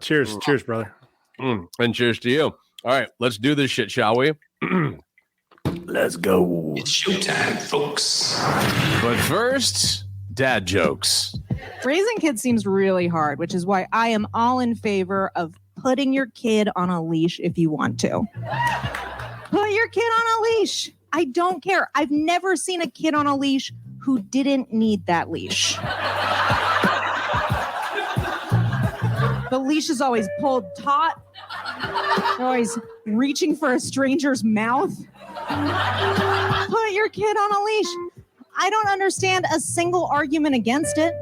Cheers, brother. And cheers to you. All right, let's do this shit, shall we? Let's go. It's showtime, folks. But first, dad jokes. Raising kids seems really hard, which is why I am all in favor of putting your kid on a leash if you want to. Put your kid on a leash. I don't care. I've never seen a kid on a leash who didn't need that leash. The leash is always pulled taut. They're always reaching for a stranger's mouth. Put your kid on a leash. I don't understand a single argument against it.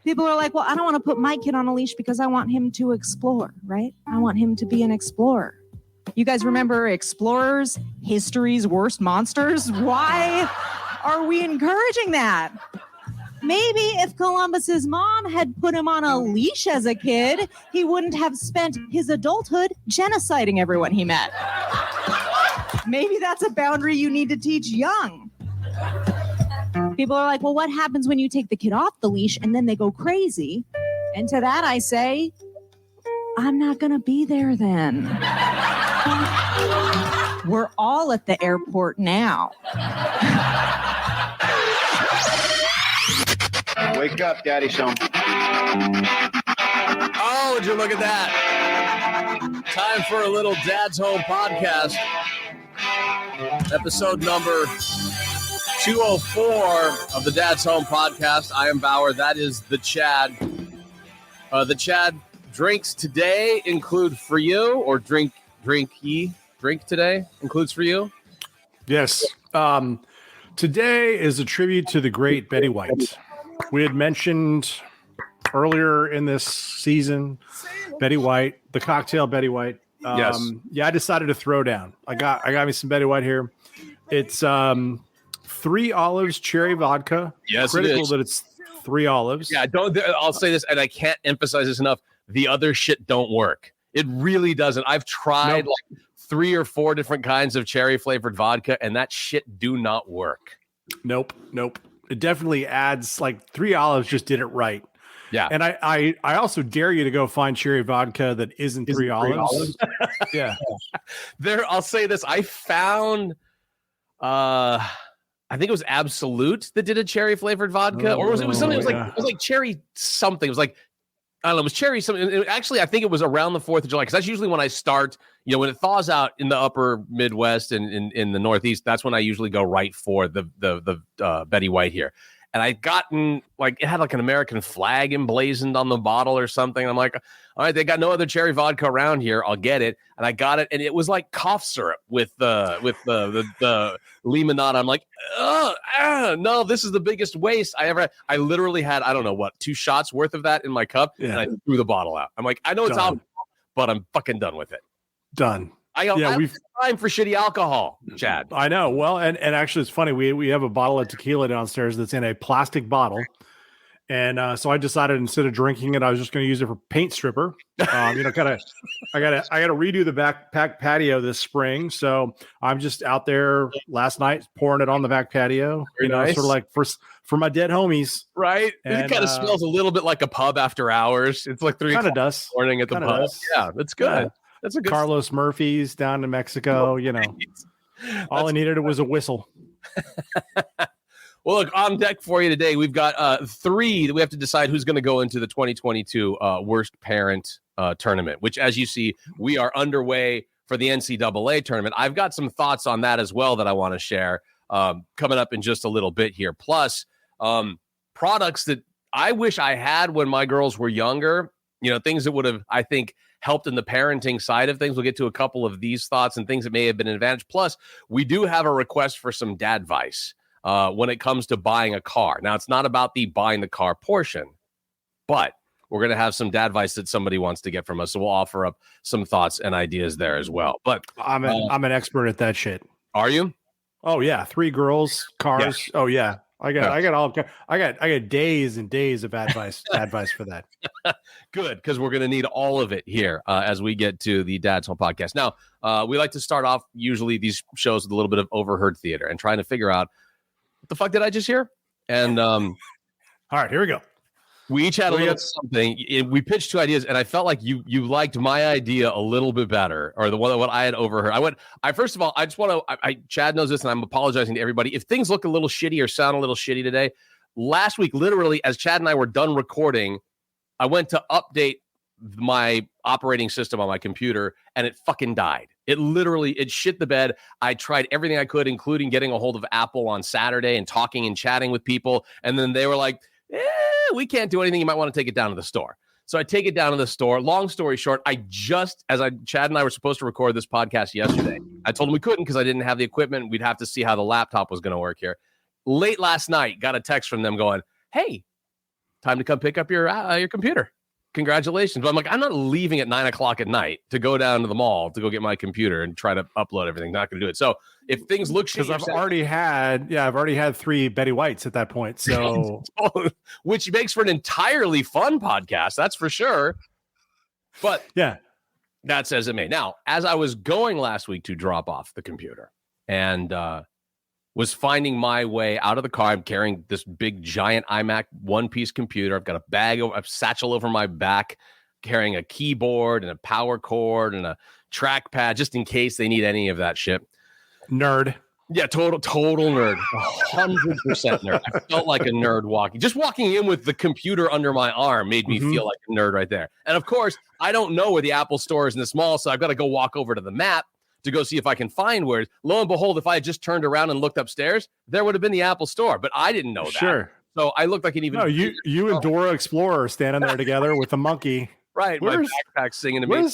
People are like, well, I don't want to put my kid on a leash because I want him to explore, right? I want him to be an explorer. You guys remember explorers, history's worst monsters? Why are we encouraging that? Maybe if Columbus's mom had put him on a leash as a kid, he wouldn't have spent his adulthood genociding everyone he met. Maybe that's a boundary you need to teach young. People are like, well, what happens when you take the kid off the leash and then they go crazy? And to that I say, I'm not going to be there then. We're all at the airport now. Wake up, Daddy Sean. Oh, would you look at that? Time for a little Dad's Home podcast. Episode number 204 of the Dad's Home podcast. I am Bauer. That is the Chad. The Chad drinks today include for you, or drink today includes for you? Yes. Today is a tribute to the great Betty White. We had mentioned earlier in this season, Betty White, the cocktail Betty White. Yes. Yeah, I decided to throw down. I got me some Betty White here. It's 3 olives, cherry vodka. Yes, critical it is. that it's 3 olives. Yeah, I'll say this, and I can't emphasize this enough. The other shit don't work. It really doesn't. I've tried like 3 or 4 different kinds of cherry flavored vodka, and that shit do not work. Nope. It definitely adds, like, 3 olives just did it right. Yeah. And I also dare you to go find cherry vodka that isn't 3 olives. Yeah. I'll say this. I found I think it was Absolute that did a cherry flavored vodka, or was it something? It was like cherry something. It was like, I don't know. It was cherry something. Actually, I think it was around the 4th of July, because that's usually when I start. You know, when it thaws out in the upper Midwest and in the Northeast, that's when I usually go right for the Betty White here. And I'd gotten, like, it had like an American flag emblazoned on the bottle or something. I'm like, all right, they got no other cherry vodka around here. I'll get it. And I got it, and it was like cough syrup with the limonada. I'm like, no, this is the biggest waste I ever had. I literally had, I don't know what, 2 shots worth of that in my cup, and I threw the bottle out. I'm like, I know it's alcohol, but I'm fucking done with it. Done. We've time for shitty alcohol, Chad. I know. Well, and actually, it's funny. We have a bottle of tequila downstairs that's in a plastic bottle, and so I decided instead of drinking it, I was just going to use it for paint stripper. I gotta redo the back patio this spring, so I'm just out there last night pouring it on the back patio. Very nice. Sort of like for my dead homies, right? And it kind of smells a little bit like a pub after hours. It's like 3 o'clock in the morning at the pub. Does. Yeah, that's good. Yeah. That's a good Carlos Murphy's down in Mexico. Right. All I needed was a whistle. Well, look, on deck for you today, we've got 3 that we have to decide who's going to go into the 2022 Worst Parent Tournament, which, as you see, we are underway for the NCAA Tournament. I've got some thoughts on that as well that I want to share coming up in just a little bit here. Plus, products that I wish I had when my girls were younger, things that would have, I think, helped in the parenting side of things. We'll get to a couple of these thoughts and things that may have been an advantage. Plus, we do have a request for some dad advice when it comes to buying a car. Now, it's not about the buying the car portion, but we're going to have some dad advice that somebody wants to get from us. So we'll offer up some thoughts and ideas there as well. But I'm an expert at that shit. Are you? Oh yeah. 3 girls, cars. Yeah. Oh yeah. I got days and days of advice for that. Good, because we're going to need all of it here as we get to the Dad's Home podcast. Now, we like to start off usually these shows with a little bit of overheard theater and trying to figure out what the fuck did I just hear? And all right, here we go. We each had a little something. We pitched 2 ideas, and I felt like you liked my idea a little bit better, or the one what I had overheard. First of all, I just want to. Chad knows this, and I'm apologizing to everybody if things look a little shitty or sound a little shitty today. Last week, literally, as Chad and I were done recording, I went to update my operating system on my computer, and it fucking died. It shit the bed. I tried everything I could, including getting a hold of Apple on Saturday and talking and chatting with people, and then they were like, we can't do anything. You might want to take it down to the store. So I take it down to the store. Long story short, Chad and I were supposed to record this podcast yesterday. I told him we couldn't because I didn't have the equipment. We'd have to see how the laptop was going to work here. Late last night, got a text from them going, hey, time to come pick up your computer. Congratulations. But I'm like, I'm not leaving at 9:00 at night to go down to the mall to go get my computer and try to upload everything. Not going to do it. So if things look shitty, because I've already had 3 Betty Whites at that point. So which makes for an entirely fun podcast. That's for sure. But yeah, that's as it may. Now, as I was going last week to drop off the computer and was finding my way out of the car, I'm carrying this big giant iMac one-piece computer. I've got a satchel over my back, carrying a keyboard and a power cord and a trackpad, just in case they need any of that shit. Nerd. Yeah, total nerd. 100% nerd. I felt like a nerd walking in with the computer under my arm made me feel like a nerd right there. And of course, I don't know where the Apple store is in this mall, so I've got to go walk over to the map to go see if I can find where. Lo and behold, if I had just turned around and looked upstairs, there would have been the Apple store, but I didn't know that. Sure. So I looked like an even. No, you and Dora Explorer standing there together with the monkey. Right. My backpack singing to me.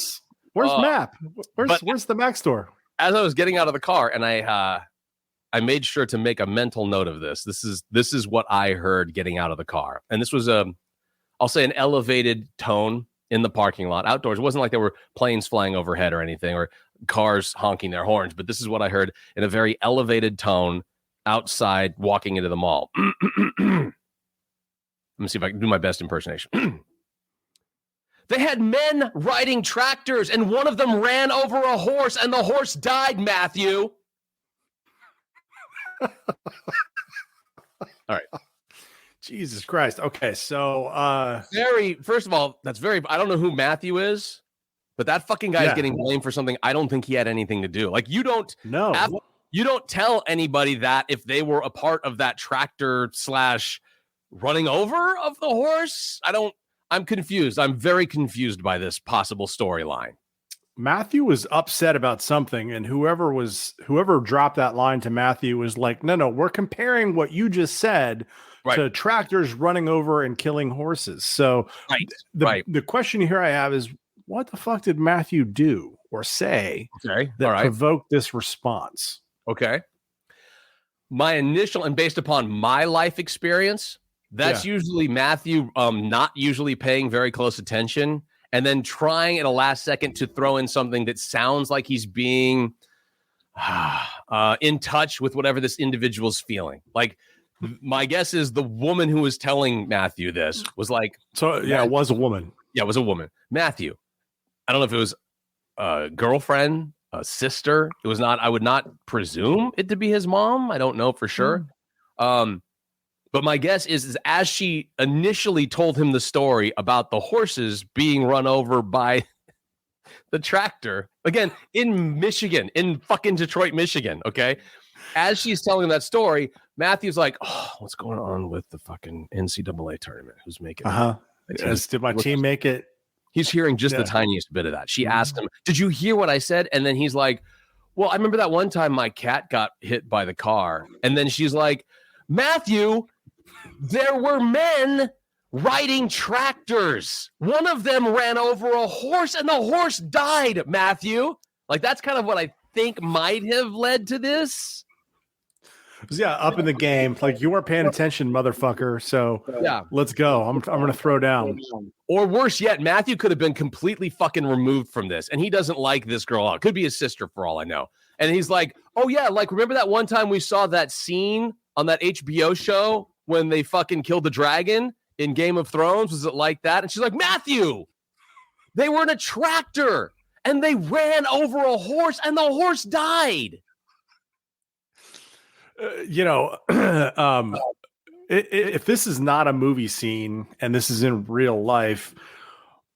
Where's Map? Where's the Mac store? As I was getting out of the car, and I made sure to make a mental note of this. This is what I heard getting out of the car, and this was I'll say an elevated tone in the parking lot outdoors. It wasn't like there were planes flying overhead or anything, or cars honking their horns, but this is what I heard in a very elevated tone outside walking into the mall. Let me see if I can do my best impersonation. They had men riding tractors, and one of them ran over a horse, and the horse died, Matthew. All right. Jesus Christ. Okay, so first of all, I don't know who Matthew is, but that fucking guy is getting blamed for something I don't think he had anything to do. Like, you don't tell anybody that if they were a part of that tractor / running over of the horse. I'm confused. I'm very confused by this possible storyline. Matthew was upset about something, and whoever dropped that line to Matthew was like, no, we're comparing what you just said to tractors running over and killing horses. So the question here I have is, what the fuck did Matthew do or say that provoked this response? Okay. My initial, and based upon my life experience, that's usually Matthew not usually paying very close attention and then trying at a last second to throw in something that sounds like he's being in touch with whatever this individual's feeling. Like, my guess is the woman who was telling Matthew this was like... it was a woman. Yeah, it was a woman. Matthew, I don't know if it was a girlfriend, a sister. It was not... I would not presume it to be his mom. I don't know for sure. But my guess is as she initially told him the story about the horses being run over by the tractor, again, in Michigan, in fucking Detroit, Michigan, okay? As she's telling him that story, Matthew's like, oh, what's going on with the fucking NCAA tournament? Who's making it? Did my team make it? He's hearing just the tiniest bit of that. She asked him, did you hear what I said? And then he's like, well, I remember that one time my cat got hit by the car. And then she's like, Matthew, there were men riding tractors. One of them ran over a horse and the horse died, Matthew. Like, that's kind of what I think might have led to this. Up in the game. Like, you weren't paying attention, motherfucker. So let's go. I'm going to throw down. Or worse yet, Matthew could have been completely fucking removed from this. And he doesn't like this girl. It could be his sister for all I know. And he's like, oh yeah, like, remember that one time we saw that scene on that HBO show when they fucking killed the dragon in Game of Thrones? Was it like that? And she's like, Matthew, they were in a tractor and they ran over a horse and the horse died. if this is not a movie scene and this is in real life,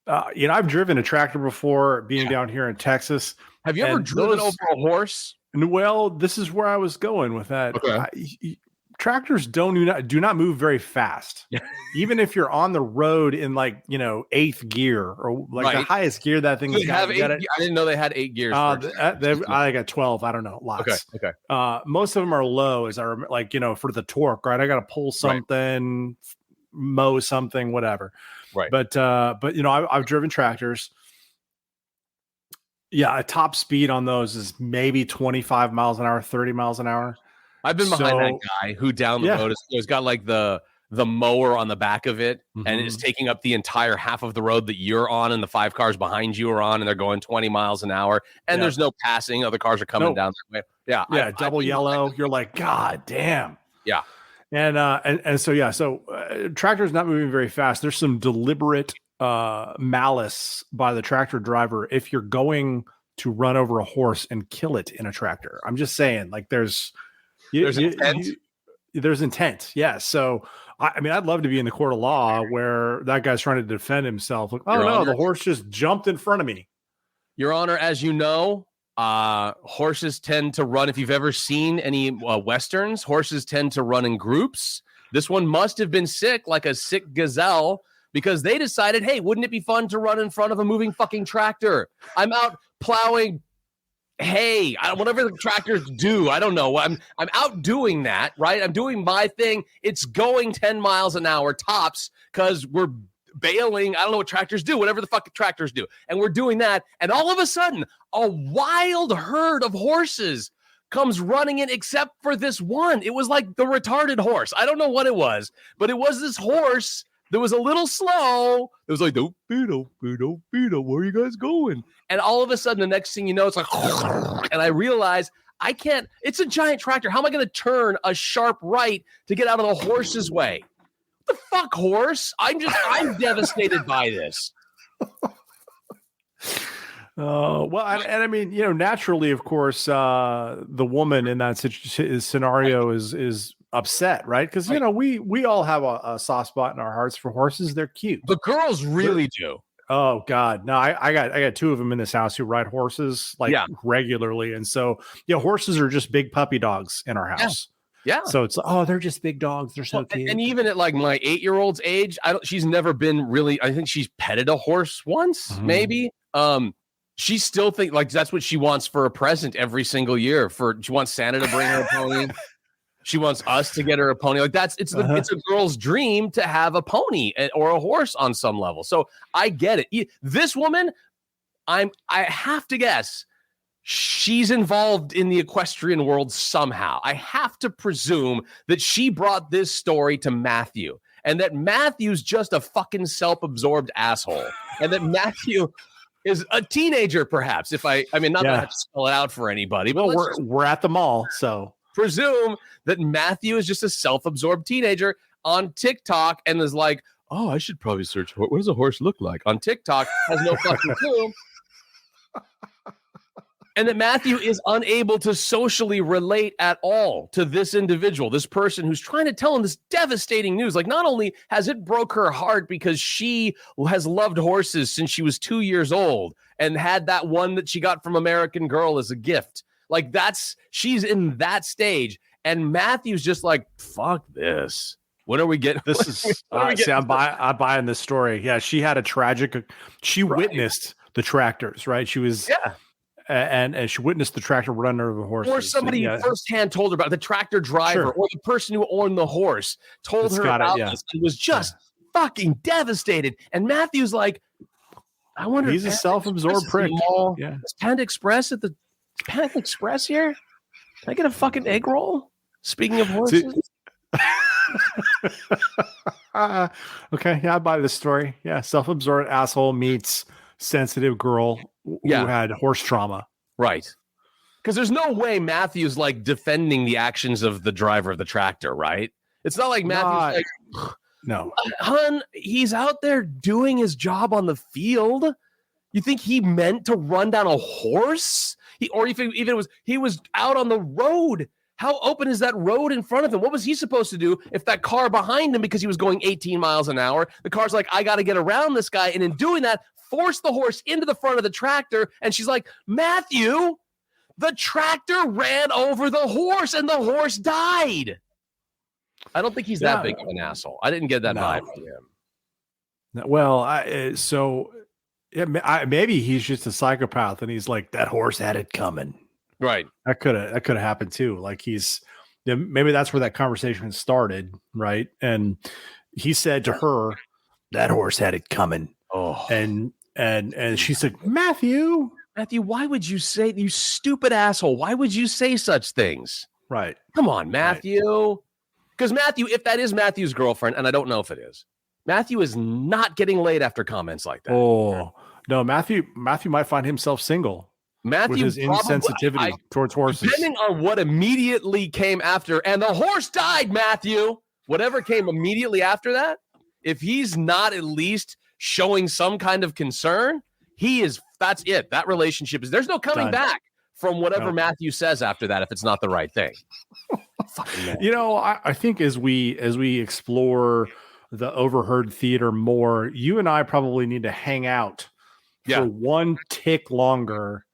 I've driven a tractor before, being down here in Texas. Have you ever driven over a horse? Well, this is where I was going with that. Okay. Tractors do not move very fast. Even if you're on the road in like 8th gear or like the highest gear that thing. I didn't know they had 8 gears. I got 12. I don't know. Lots. Okay. Most of them are low, as I remember, like for the torque. Right, I got to pull something, mow something, whatever. Right. But I've driven tractors. Yeah, a top speed on those is maybe 25 miles an hour, 30 miles an hour. I've been behind that guy who down the road has got like the mower on the back of it and is taking up the entire half of the road that you're on and the 5 cars behind you are on, and they're going 20 miles an hour and there's no passing. Other cars are coming down that way. Yeah. Yeah. Double yellow. You're like, God damn. Yeah. And so tractor's not moving very fast. There's some deliberate malice by the tractor driver if you're going to run over a horse and kill it in a tractor. I'm just saying, like there's intent. There's intent. Yeah. So I mean, I'd love to be in the court of law where that guy's trying to defend himself. Like, the horse just jumped in front of me. Your Honor, as you know, horses tend to run. If you've ever seen any Westerns, horses tend to run in groups. This one must have been sick, like a sick gazelle, because they decided, hey, wouldn't it be fun to run in front of a moving fucking tractor? I'm out plowing hay, whatever the tractors do. I don't know. I'm out doing that, right? I'm doing my thing. It's going 10 miles an hour tops because we're baling. I don't know what tractors do, whatever the fuck tractors do. And we're doing that. And all of a sudden, a wild herd of horses comes running in, except for this one. It was like the retarded horse. I don't know what it was, but it was this horse that was a little slow. It was like, where are you guys going? And all of a sudden, the next thing you know, it's like, and I realize I can't, it's a giant tractor. How am I going to turn a sharp right to get out of the horse's way? What the fuck, horse? I'm devastated by this. Well, and I mean, naturally, of course, the woman in that scenario is upset, right? Because we all have a soft spot in our hearts for horses. They're cute. The girls really do. Oh God, no! I got 2 of them in this house who ride horses regularly, and so horses are just big puppy dogs in our house. Yeah. So it's they're just big dogs. They're so cute. And even at like my 8-year-old's age, she's never been really. I think she's petted a horse once, maybe. She still think like that's what she wants for a present every single year. She wants Santa to bring her a pony. She wants us to get her a pony. Like it's a girl's dream to have a pony or a horse on some level. So I get it. This woman, I have to guess she's involved in the equestrian world somehow. I have to presume that she brought this story to Matthew and that Matthew's just a fucking self-absorbed asshole and that Matthew is a teenager, perhaps. If I mean, not that I have to spell it out for anybody, but we're at the mall, so presume that Matthew is just a self-absorbed teenager on TikTok and is like, oh, I should probably search what does a horse look like on TikTok, has no fucking clue. And that Matthew is unable to socially relate at all to this individual, this person who's trying to tell him this devastating news. Like, not only has it broke her heart because she has loved horses since she was 2 years old and had that one that she got from American Girl as a gift. Like she's in that stage. And Matthew's just like, fuck this. When are we getting this? I'm buying this story. Yeah. She had a tragic, witnessed the tractors, right? She was, and she witnessed the tractor run over the horse. Or somebody firsthand told her about the tractor driver or the person who owned the horse told her about this and was just fucking devastated. And Matthew's like, I wonder. He's a self-absorbed prick. Is Panda Express at the Panda Express here? Can I get a fucking egg roll? Speaking of horses. Okay, I buy this story. Yeah, self-absorbed asshole meets sensitive girl who had horse trauma. Right. Because there's no way Matthew's like defending the actions of the driver of the tractor, right? It's not like Matthew's like, no, hun, he's out there doing his job on the field. You think he meant to run down a horse? He was out on the road How open is that road in front of him? What was he supposed to do if that car behind him, because he was going 18 miles an hour, the car's like, I got to get around this guy. And in doing that, force the horse into the front of the tractor. And she's like, Matthew, the tractor ran over the horse and the horse died. I don't think he's that big of an asshole. I didn't get that vibe from him. Well, maybe he's just a psychopath and he's like, that horse had it coming. Right. That could have happened too. Like maybe that's where that conversation started. Right. And he said to her, that horse had it coming. Oh, and she said, Matthew, why would you say, you stupid asshole? Why would you say such things? Right. Come on, Matthew. Because Matthew, if that is Matthew's girlfriend, and I don't know if it is, Matthew is not getting laid after comments like that. Oh, no, Matthew might find himself single. Matthew, with his insensitivity towards horses. Depending on what immediately came after, and the horse died, Matthew, whatever came immediately after that, if he's not at least showing some kind of concern, that's it. That relationship there's no coming back from whatever Matthew says after that if it's not the right thing. I think as we explore the overheard theater more, you and I probably need to hang out for one tick longer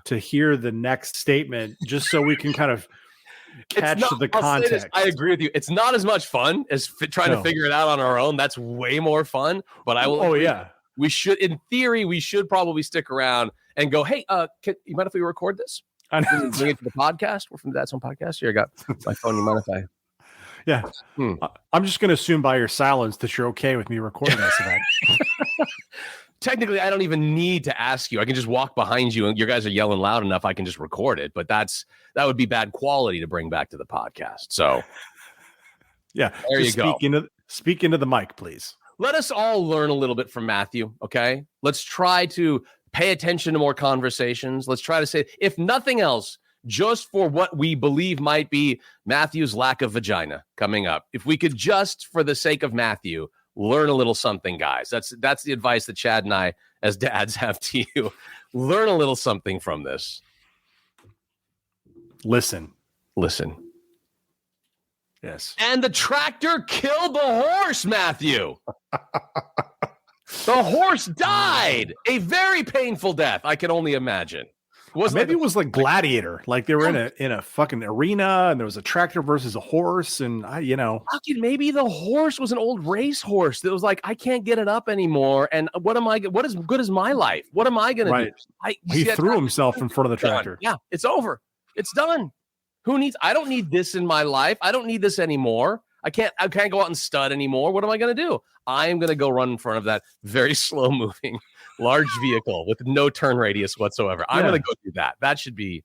to hear the next statement, just so we can kind of catch the context. I agree with you. It's not as much fun as trying to figure it out on our own. That's way more fun. But I will. Oh, yeah. We should, in theory, probably stick around and go, hey, you mind if we record this? Bring it to the podcast. We're from the Dad's Home Podcast. Here, I got my phone. You mind if I? Yeah. I'm just going to assume by your silence that you're okay with me recording this event. Technically, I don't even need to ask you. I can just walk behind you and you guys are yelling loud enough. I can just record it, but that would be bad quality to bring back to the podcast. So yeah, there you go. Speak into the mic, please. Let us all learn a little bit from Matthew. Okay. Let's try to pay attention to more conversations. Let's try to say, if nothing else, just for what we believe might be Matthew's lack of vagina coming up. If we could just, for the sake of Matthew, learn a little something, guys. That's the advice that Chad and I, as dads, have to you. Learn a little something from this. Listen. Yes. And the tractor killed the horse, Matthew. The horse died. A very painful death, I can only imagine. Maybe it was like Gladiator, like they were in a fucking arena, and there was a tractor versus a horse, and maybe the horse was an old race horse that was like, I can't get it up anymore, and what is good as my life? What am I going to do? He threw himself in front of the tractor. Yeah, it's over. It's done. I don't need this in my life. I don't need this anymore. I can't go out and stud anymore. What am I going to do? I am going to go run in front of that very slow moving large vehicle with no turn radius whatsoever. I'm going to go do that. That should be,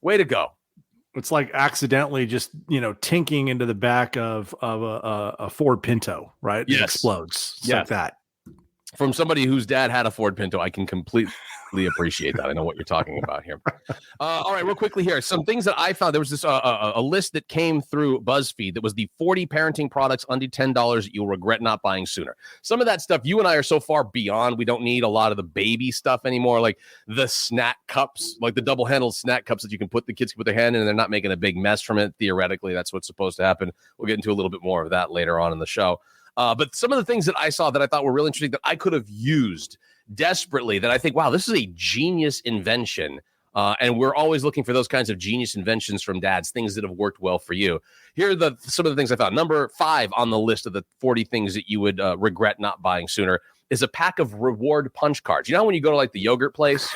way to go. It's like accidentally just, tinking into the back of a Ford Pinto, right? Yes. It explodes. It's like that. From somebody whose dad had a Ford Pinto, I can completely appreciate that. I know what you're talking about here. All right, real quickly here. Some things that I found. There was this a list that came through BuzzFeed that was the 40 parenting products under $10 that you'll regret not buying sooner. Some of that stuff you and I are so far beyond. We don't need a lot of the baby stuff anymore, like the snack cups, like the double-handled snack cups that the kids can put their hand in and they're not making a big mess from it. Theoretically, that's what's supposed to happen. We'll get into a little bit more of that later on in the show. But some of the things that I saw that I thought were really interesting that I could have used desperately, that I think, wow, this is a genius invention. And we're always looking for those kinds of genius inventions from dads, things that have worked well for you. Here are some of the things I found. Number 5 on the list of the 40 things that you would regret not buying sooner is a pack of reward punch cards. You know, when you go to like the yogurt place,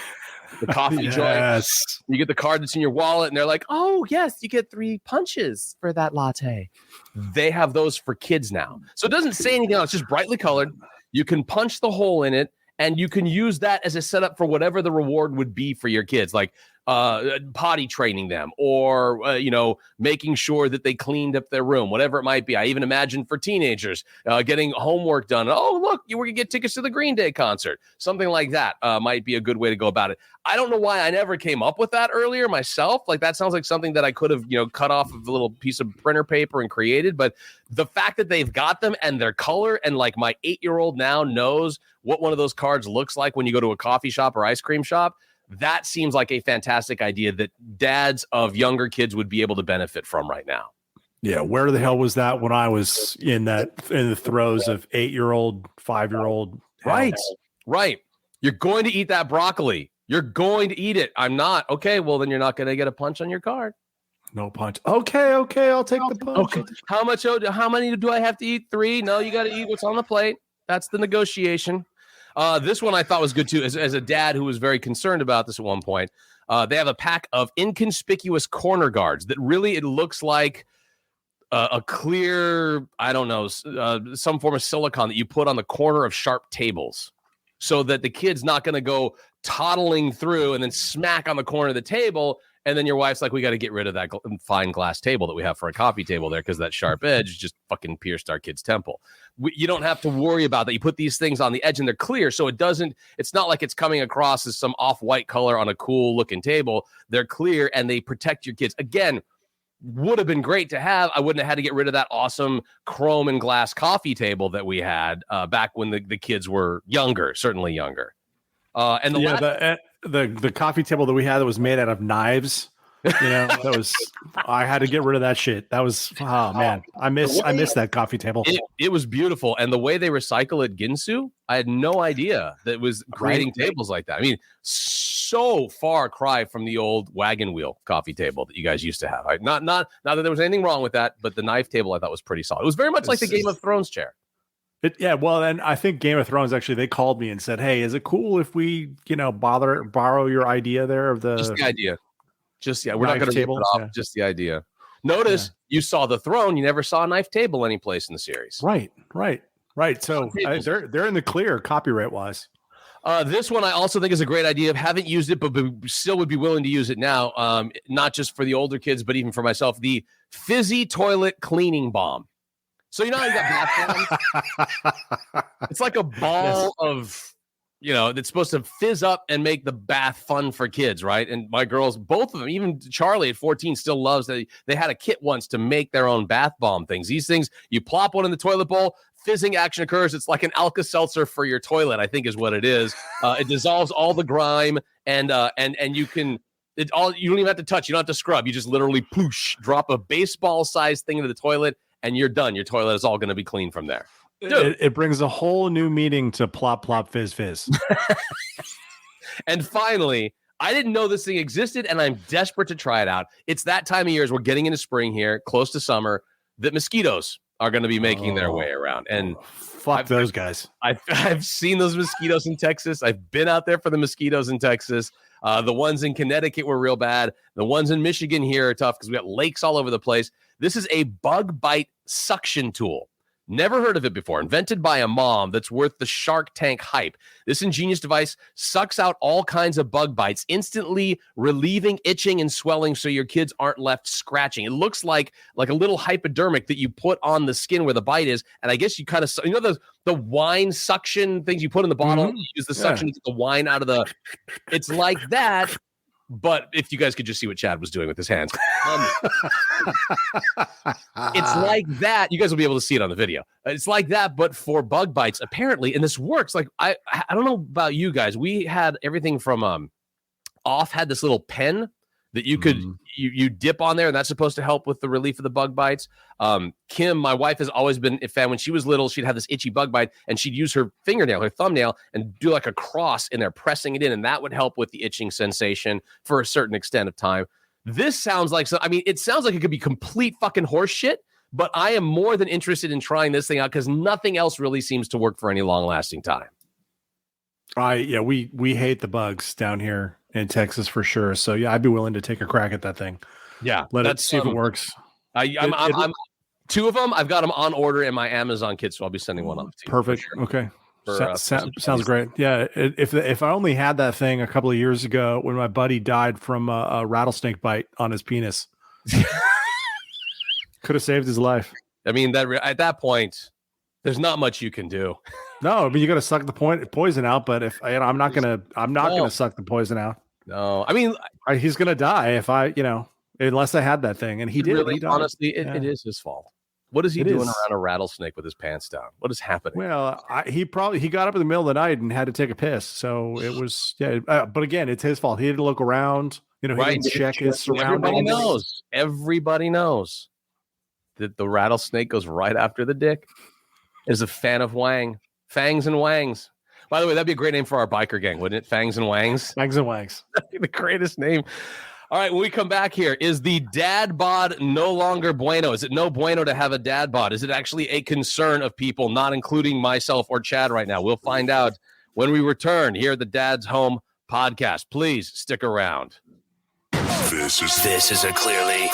the coffee joint, you get the card that's in your wallet and they're like, oh, yes, you get 3 punches for that latte. They have those for kids now. So it doesn't say anything else. It's just brightly colored. You can punch the hole in it. And you can use that as a setup for whatever the reward would be for your kids, like potty training them or, making sure that they cleaned up their room, whatever it might be. I even imagine for teenagers getting homework done. Oh, look, you were going to get tickets to the Green Day concert. Something like that might be a good way to go about it. I don't know why I never came up with that earlier myself. Like that sounds like something that I could have, cut off of a little piece of printer paper and created. But the fact that they've got them and their color and like my 8-year-old now knows what one of those cards looks like when you go to a coffee shop or ice cream shop, That seems like a fantastic idea that dads of younger kids would be able to benefit from right now. Yeah, where the hell was that when I was in the throes of 8-year-old, 5-year-old? Right. You're going to eat that broccoli. You're going to eat it. I'm not. Okay, well, then you're not going to get a punch on your card. No punch. Okay, I'll take the punch. Okay. How many do I have to eat? 3? No, you got to eat what's on the plate. That's the negotiation. This one I thought was good too. As a dad who was very concerned about this at one point, they have a pack of inconspicuous corner guards that really, it looks like a clear, I don't know, some form of silicone that you put on the corner of sharp tables so that the kid's not going to go toddling through and then smack on the corner of the table. And then your wife's like, we got to get rid of that fine glass table that we have for a coffee table there because that sharp edge just fucking pierced our kid's temple. You don't have to worry about that. You put these things on the edge and they're clear. So it's not like it's coming across as some off-white color on a cool looking table. They're clear and they protect your kids. Again, would have been great to have. I wouldn't have had to get rid of that awesome chrome and glass coffee table that we had back when the kids were younger, certainly younger. And the coffee table that we had that was made out of knives, I had to get rid of that shit. That was, oh man, I miss that coffee table. It was beautiful. And the way they recycle at Ginsu, I had no idea that it was creating tables like that. I mean, so far cry from the old wagon wheel coffee table that you guys used to have. Not that there was anything wrong with that, but the knife table I thought was pretty solid. It was very much like the Game of Thrones chair. Well, and I think Game of Thrones, actually, they called me and said, hey, is it cool if we, borrow your idea there of just the idea. We're not going to table it off. Yeah. Just the idea. Notice you saw the throne. You never saw a knife table anyplace in the series. Right. So they're in the clear copyright wise. This one I also think is a great idea. Haven't used it, but still would be willing to use it now. Not just for the older kids, but even for myself. The fizzy toilet cleaning bomb. So you know how you got bath bombs? It's like a ball of, that's supposed to fizz up and make the bath fun for kids, right? And my girls, both of them, even Charlie at 14, still loves that. They had a kit once to make their own bath bomb things. These things, you plop one in the toilet bowl, fizzing action occurs. It's like an Alka-Seltzer for your toilet, I think is what it is. It dissolves all the grime, and you can. You don't even have to touch. You don't have to scrub. You just literally drop a baseball-sized thing into the toilet, and you're done. Your toilet is all going to be clean from there. It brings a whole new meaning to plop, plop, fizz, fizz. And finally, I didn't know this thing existed, and I'm desperate to try it out. It's that time of year as we're getting into spring here, close to summer, that mosquitoes are going to be making their way around. And fuck those guys. I've seen those mosquitoes in Texas. I've been out there for the mosquitoes in Texas. The ones in Connecticut were real bad. The ones in Michigan here are tough because we got lakes all over the place. This is a bug bite suction tool. Never heard of it before. Invented by a mom that's worth the Shark Tank hype. This ingenious device sucks out all kinds of bug bites, instantly relieving itching and swelling so your kids aren't left scratching. It looks like a little hypodermic that you put on the skin where the bite is. And I guess you kind of, the wine suction things you put in the bottle, you use the suction to get the wine out of the, it's like that. But if you guys could just see what Chad was doing with his hands. It's like that. You guys will be able to see it on the video. It's like that, but for bug bites, apparently. And this works. Like, I don't know about you guys. We had everything from Off had this little pen that you could you dip on there, and that's supposed to help with the relief of the bug bites. Kim, my wife, has always been a fan. When she was little, she'd have this itchy bug bite, and she'd use her fingernail, her thumbnail, and do like a cross in there, pressing it in, and that would help with the itching sensation for a certain extent of time. This sounds like it sounds like it could be complete fucking horse shit, but I am more than interested in trying this thing out because nothing else really seems to work for any long-lasting time. We hate the bugs down here in Texas for sure. So yeah, I'd be willing to take a crack at that thing. Yeah, let's see if it works. I'm two of them. I've got them on order in my Amazon kit, so I'll be sending one up to you. Perfect. Sure. Okay. Sounds great. Yeah. If I only had that thing a couple of years ago when my buddy died from a rattlesnake bite on his penis, could have saved his life. I mean, at that point, there's not much you can do. No, I mean, you got to suck the poison out. But if I'm not gonna suck the poison out. No, I mean, he's gonna die if unless I had that thing, and he did. Really, he died. honestly, it is his fault. What is he It doing is. around a rattlesnake with his pants down? What is happening? Well, he got up in the middle of the night and had to take a piss. So it was, but again, it's his fault. He had to look around, he didn't check his surroundings. Everybody knows that the rattlesnake goes right after the dick. Is a fan of Fangs and Wangs. By the way, that'd be a great name for our biker gang, wouldn't it? Fangs and Wangs. Fangs and Wangs. That'd be the greatest name. All right, when we come back here, is the Dad-Bod no longer bueno? Is it no bueno to have a Dad-Bod? Is it actually a concern of people, not including myself or Chad right now? We'll find out when we return here at the Dad's Home podcast. Please stick around. This is a clearly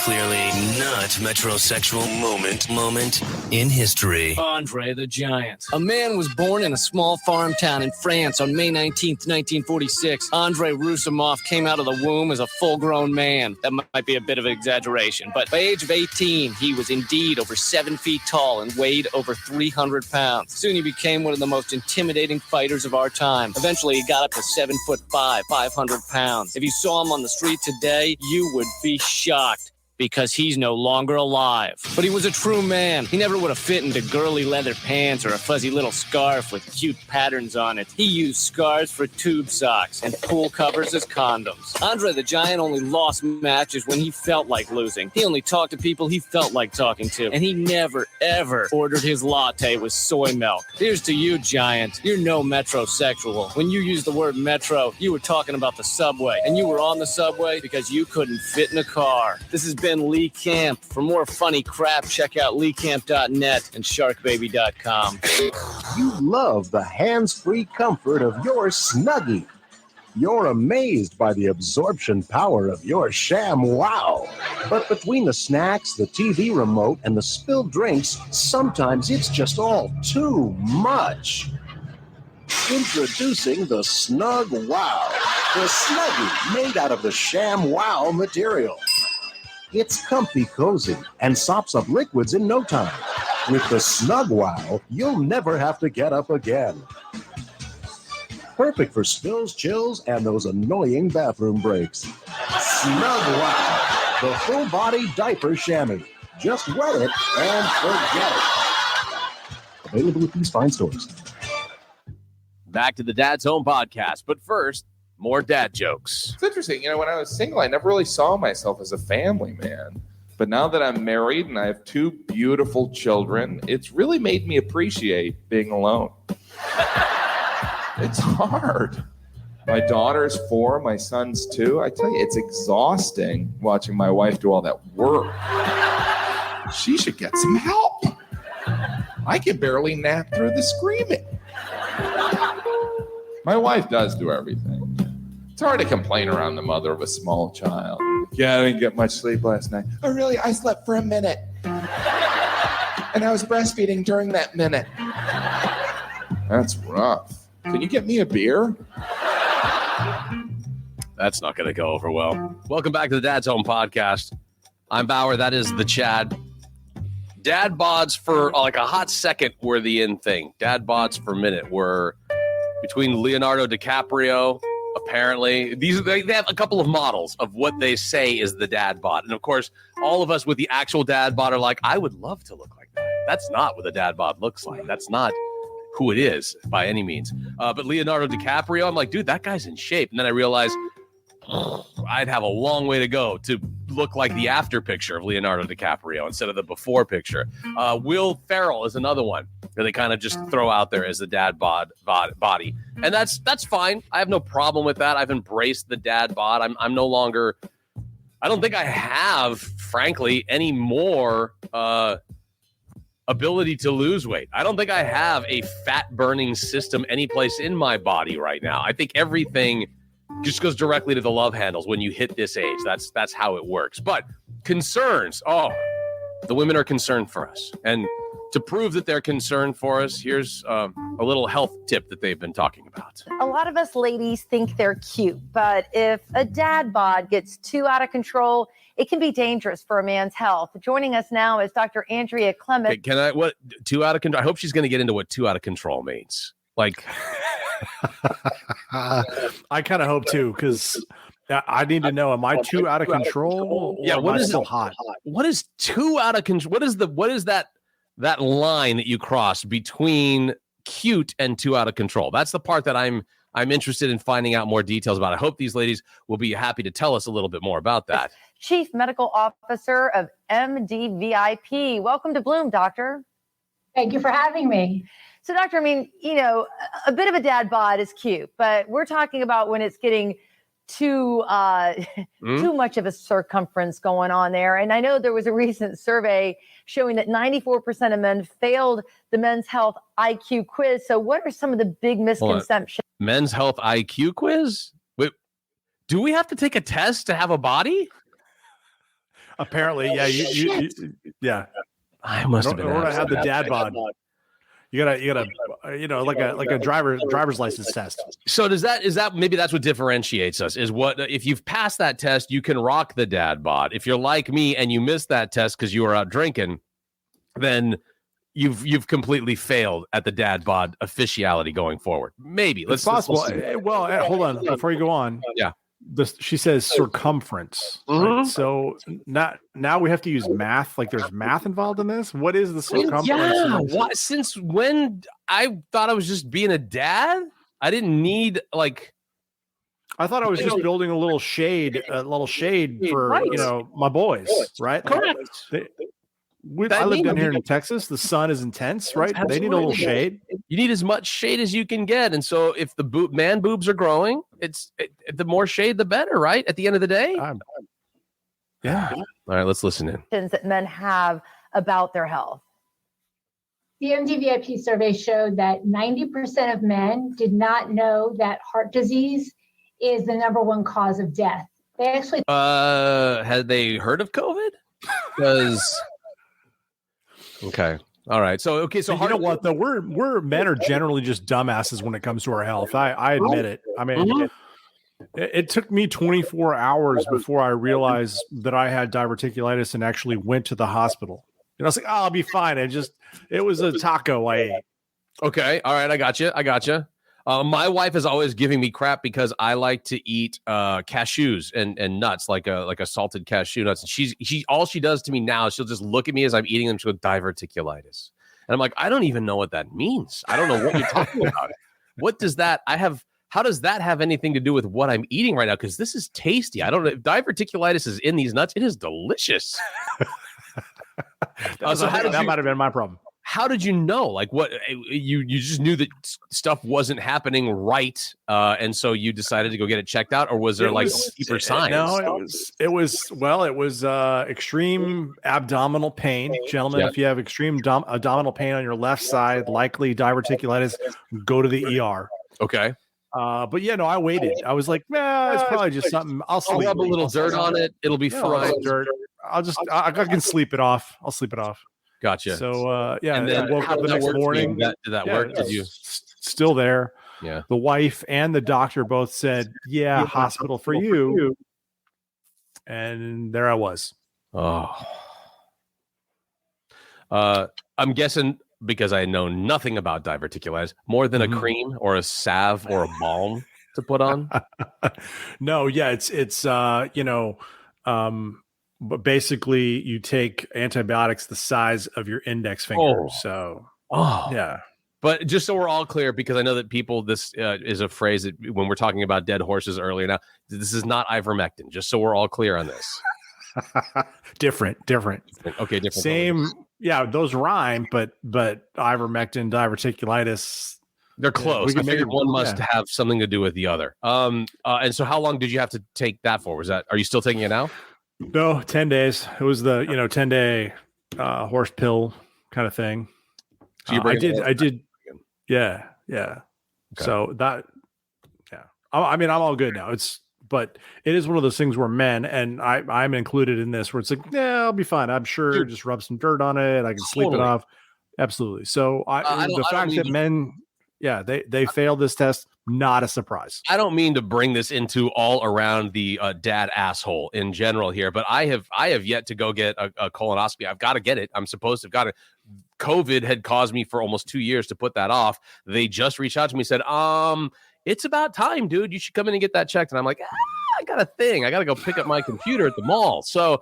not metrosexual moment in history. Andre the Giant. A man was born in a small farm town in France on May 19th, 1946. Andre Roussimoff came out of the womb as a full-grown man. That might be a bit of an exaggeration, but by age of 18, he was indeed over 7 feet tall and weighed over 300 pounds. Soon he became one of the most intimidating fighters of our time. Eventually, he got up to 7'5", 500 pounds. If you saw him on the street today, you would be shocked because he's no longer alive. But he was a true man. He never would have fit into girly leather pants or a fuzzy little scarf with cute patterns on it. He used scarves for tube socks and pool covers as condoms. Andre the Giant only lost matches when he felt like losing. He only talked to people he felt like talking to. And he never, ever ordered his latte with soy milk. Here's to you, Giant. You're no metrosexual. When you used the word metro, you were talking about the subway. And you were on the subway because you couldn't fit in a car. This has been Lee Camp. For more funny crap, check out leecamp.net and sharkbaby.com. You love the hands-free comfort of your Snuggie. You're amazed by the absorption power of your Sham Wow. But between the snacks, the TV remote, and the spilled drinks, sometimes it's just all too much. Introducing the Snug Wow, the Snuggie made out of the Sham Wow material. It's comfy cozy and sops up liquids in no time. With the Snug Wow, you'll never have to get up again. Perfect for spills, chills, and those annoying bathroom breaks. Snug Wow, the full-body diaper chamois. Just wet it and forget it. Available at these fine stores. Back to the Dad's Home podcast, but first, more dad jokes. It's interesting. When I was single, I never really saw myself as a family man. But now that I'm married and I have 2 beautiful children, it's really made me appreciate being alone. It's hard. My daughter's 4, my son's 2. I tell you, it's exhausting watching my wife do all that work. She should get some help. I can barely nap through the screaming. My wife does do everything. It's hard to complain around the mother of a small child. Yeah, I didn't get much sleep last night. Oh, really? I slept for a minute. And I was breastfeeding during that minute. That's rough. Can you get me a beer? That's not going to go over well. Welcome back to the Dad's Home podcast. I'm Bauer. That is the Chad. Dad-Bods for like a hot second were the in thing. Dad-Bods for a minute were between Leonardo DiCaprio. Apparently, they have a couple of models of what they say is the Dad-Bod. And of course, all of us with the actual Dad-Bod are like, I would love to look like that. That's not what a Dad-Bod looks like. That's not who it is by any means. But Leonardo DiCaprio, I'm like, dude, that guy's in shape. And then I realized I'd have a long way to go to look like the after picture of Leonardo DiCaprio instead of the before picture. Will Ferrell is another one that they kind of just throw out there as the Dad-Bod body. And that's fine. I have no problem with that. I've embraced the Dad-Bod. I'm no longer, I don't think I have, frankly, any more ability to lose weight. I don't think I have a fat burning system anyplace in my body right now. I think everything just goes directly to the love handles when you hit this age. That's how it works. But concerns. Oh, the women are concerned for us. And to prove that they're concerned for us, here's a little health tip that they've been talking about. A lot of us ladies think they're cute, but if a Dad-Bod gets too out of control, it can be dangerous for a man's health. Joining us now is Dr. Andrea Clement. Okay, what too out of control? I hope she's going to get into what too out of control means. Like, I kind of hope too, because I need to know: am I too out of control? Yeah, what is still hot? What is too out of control? What is that that line that you cross between cute and too out of control? That's the part that I'm interested in finding out more details about. I hope these ladies will be happy to tell us a little bit more about that. Chief Medical Officer of MDVIP. Welcome to Bloom, Doctor. Thank you for having me. So, Doctor, I mean, a bit of a dad bod is cute, but we're talking about when it's getting too much of a circumference going on there. And I know there was a recent survey showing that 94% of men failed the Men's Health IQ quiz. So what are some of the big misconceptions? Men's Health IQ quiz? Wait, do we have to take a test to have a body? Apparently, yeah. You yeah. I must have been. Or I have the dad bod. You gotta, like a driver's license test. So is that maybe that's what differentiates us? Is what if you've passed that test, you can rock the dad bod. If you're like me and you missed that test because you were out drinking, then you've completely failed at the dad bod officiality going forward. Maybe It's possible. Hold on before you go on. Yeah. She says circumference. Mhm. Right? So now we have to use math. Like there's math involved in this. What is the circumference? Yeah. What? Since when? I thought I was just being a dad. I didn't need I thought I was just building a little shade for Right. my boys. Right. Correct. I live down here in Texas. The sun is intense, right? They need a little shade. You need as much shade as you can get, and so if the man boobs are growing, the more shade, the better, right? At the end of the day. Yeah. All right, let's listen in. That men have about their health. The MDVIP survey showed that 90% of men did not know that heart disease is the number one cause of death. They actually Had they heard of COVID? Because okay. All right. So you know what though? We're men are generally just dumbasses when it comes to our health. I admit it. I mean, it took me 24 hours before I realized that I had diverticulitis and actually went to the hospital. I was like, I'll be fine. It was a taco I ate. Okay. All right. I got you. My wife is always giving me crap because I like to eat cashews and nuts, like a salted cashew nuts. And she all she does to me now is she'll just look at me as I'm eating them. She'll go diverticulitis, and I'm like, I don't even know what that means. I don't know what you're talking about. What does that? How does that have anything to do with what I'm eating right now? Because this is tasty. I don't know if diverticulitis is in these nuts. It is delicious. That might have been my problem. How did you know? Like what you just knew that stuff wasn't happening right, and so you decided to go get it checked out, or was there deeper signs? No, it was extreme abdominal pain, gentlemen. Yeah. If you have extreme abdominal pain on your left side, likely diverticulitis, go to the ER. Okay. But yeah, no, I waited. I was like, it's probably just something. I'll rub a little dirt on it. It'll be fine. Dirt. I can sleep it off. I'll sleep it off. Gotcha. So and then I woke up the next morning. Did that work? Did you still there? Yeah. The wife and the doctor both said, "Yeah, hospital for you." And there I was. Oh. I'm guessing because I know nothing about diverticulitis, more than a cream or a salve or a balm to put on. No, yeah, it's but basically you take antibiotics the size of your index finger. Yeah. But just so we're all clear, because I know that this is a phrase that when we're talking about dead horses earlier now, this is not ivermectin, just so we're all clear on this. Different. Okay, different. Same. Yeah, those rhyme, but ivermectin, diverticulitis, they're close. I figured one must have something to do with the other. And so how long did you have to take that for? Are you still taking it now? No, 10 days. It was the 10-day horse pill kind of thing. So I did. Yeah. Okay. So that, I mean, I'm all good now. But it is one of those things where men, and I'm included in this, where it's like, I'll be fine. I'm sure. Just rub some dirt on it. I can sleep it off. Absolutely. So the fact that men, they failed this test, not a surprise. I don't mean to bring this into all around the dad asshole in general here, but I have yet to go get a colonoscopy. I've got to get it. I'm supposed to have got it. COVID had caused me for almost 2 years to put that off. They just reached out to me and said, it's about time, dude. You should come in and get that checked. And I'm like, I got a thing. I got to go pick up my computer at the mall. So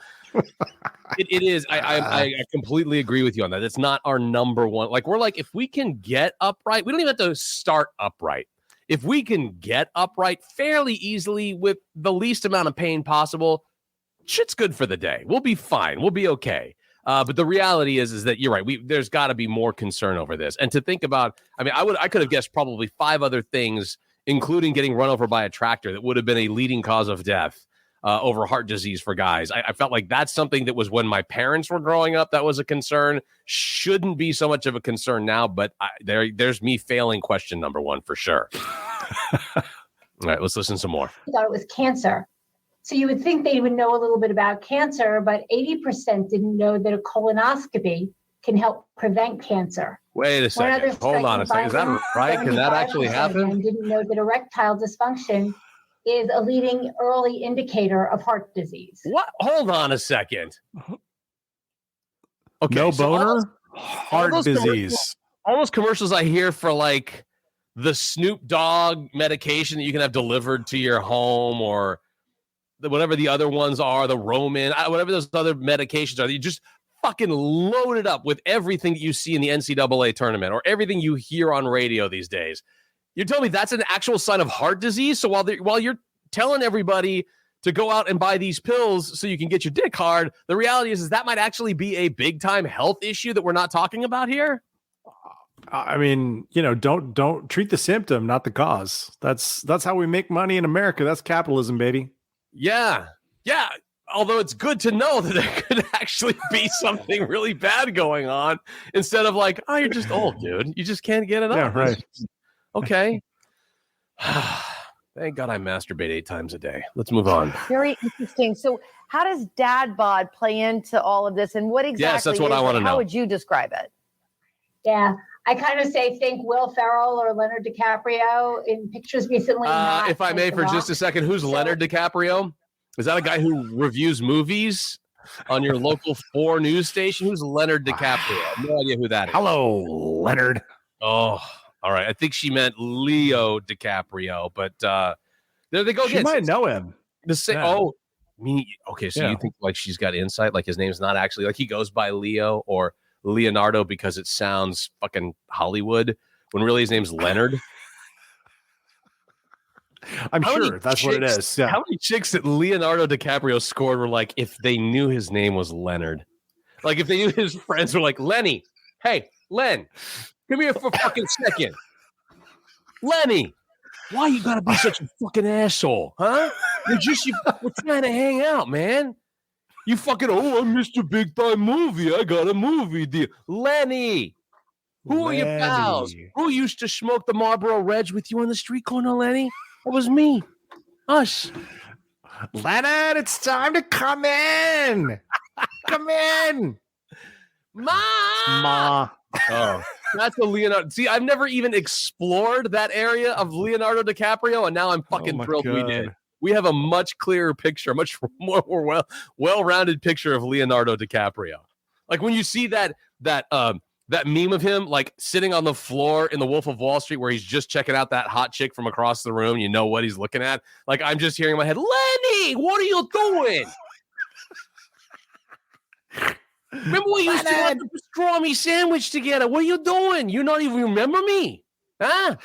it is. I completely agree with you on that. It's not our number one. Like, we're like, if we can get upright, we don't even have to start upright. If we can get upright fairly easily with the least amount of pain possible, shit's good for the day. We'll be fine. We'll be okay. But the reality is that you're right. There's got to be more concern over this. And to think about, I mean, I could have guessed probably 5 other things, including getting run over by a tractor, that would have been a leading cause of death over heart disease for guys. I felt like that's something that was when my parents were growing up, that was a concern. Shouldn't be so much of a concern now, but there's me failing question number 1 for sure. All right, let's listen some more. I thought it was cancer. So you would think they would know a little bit about cancer, but 80% didn't know that a colonoscopy can help prevent cancer. Wait a second. Hold on a second. Is that right? Can that actually happen? Didn't know that erectile dysfunction is a leading early indicator of heart disease. What? Hold on a second. Okay, no so boner, heart disease. All those commercials I hear for like the Snoop Dogg medication that you can have delivered to your home, or whatever the other ones are, the Roman, whatever those other medications are, you just fucking load it up with everything that you see in the NCAA tournament or everything you hear on radio these days. You're telling me that's an actual sign of heart disease? So while you're telling everybody to go out and buy these pills so you can get your dick hard, the reality is that might actually be a big time health issue that we're not talking about here. I mean, don't treat the symptom, not the cause. That's how we make money in America. That's capitalism, baby. Yeah. Although it's good to know that there could actually be something really bad going on instead of like, oh, you're just old, dude. You just can't get it up. Yeah, right. Okay. Thank God I masturbate 8 times a day. Let's move on. Very interesting. So how does Dad-Bod play into all of this? And what exactly Yes, that's what I want to know. How would you describe it? Yeah. I kind of say think Will Ferrell or Leonardo DiCaprio in pictures recently. If I may, for just a second, who's Leonardo DiCaprio? Is that a guy who reviews movies on your local 4 news station? Who's Leonardo DiCaprio? I have no idea who that is. Hello, Leonard. Oh, all right. I think she meant Leo DiCaprio, but there they go. She might know him. The same. Yeah. Oh, okay. So you think like she's got insight? Like his name's not actually like he goes by Leo or Leonardo because it sounds fucking Hollywood when really his name's Leonard. I'm sure that's what it is. Yeah. How many chicks that Leonardo DiCaprio scored were like if they knew his name was Leonard? Like if they knew his friends were like, Lenny, hey, Len, come here for a fucking second. Lenny, why you gotta be such a fucking asshole, huh? We're trying to hang out, man. You fucking, I missed a big time movie. I got a movie deal. Lenny, who are your pals? Who used to smoke the Marlboro Reds with you on the street corner, Lenny? That was me. Us. Leonard, it's time to come in. Come in. Ma. Oh, that's a Leonardo. See, I've never even explored that area of Leonardo DiCaprio, and now I'm fucking thrilled we did. We have a much clearer picture, much more well-rounded picture of Leonardo DiCaprio. Like when you see that meme of him like sitting on the floor in The Wolf of Wall Street where he's just checking out that hot chick from across the room, you know what he's looking at. Like I'm just hearing in my head, Lenny, what are you doing? Remember we used to have the pastrami sandwich together. What are you doing? You don't even remember me, huh?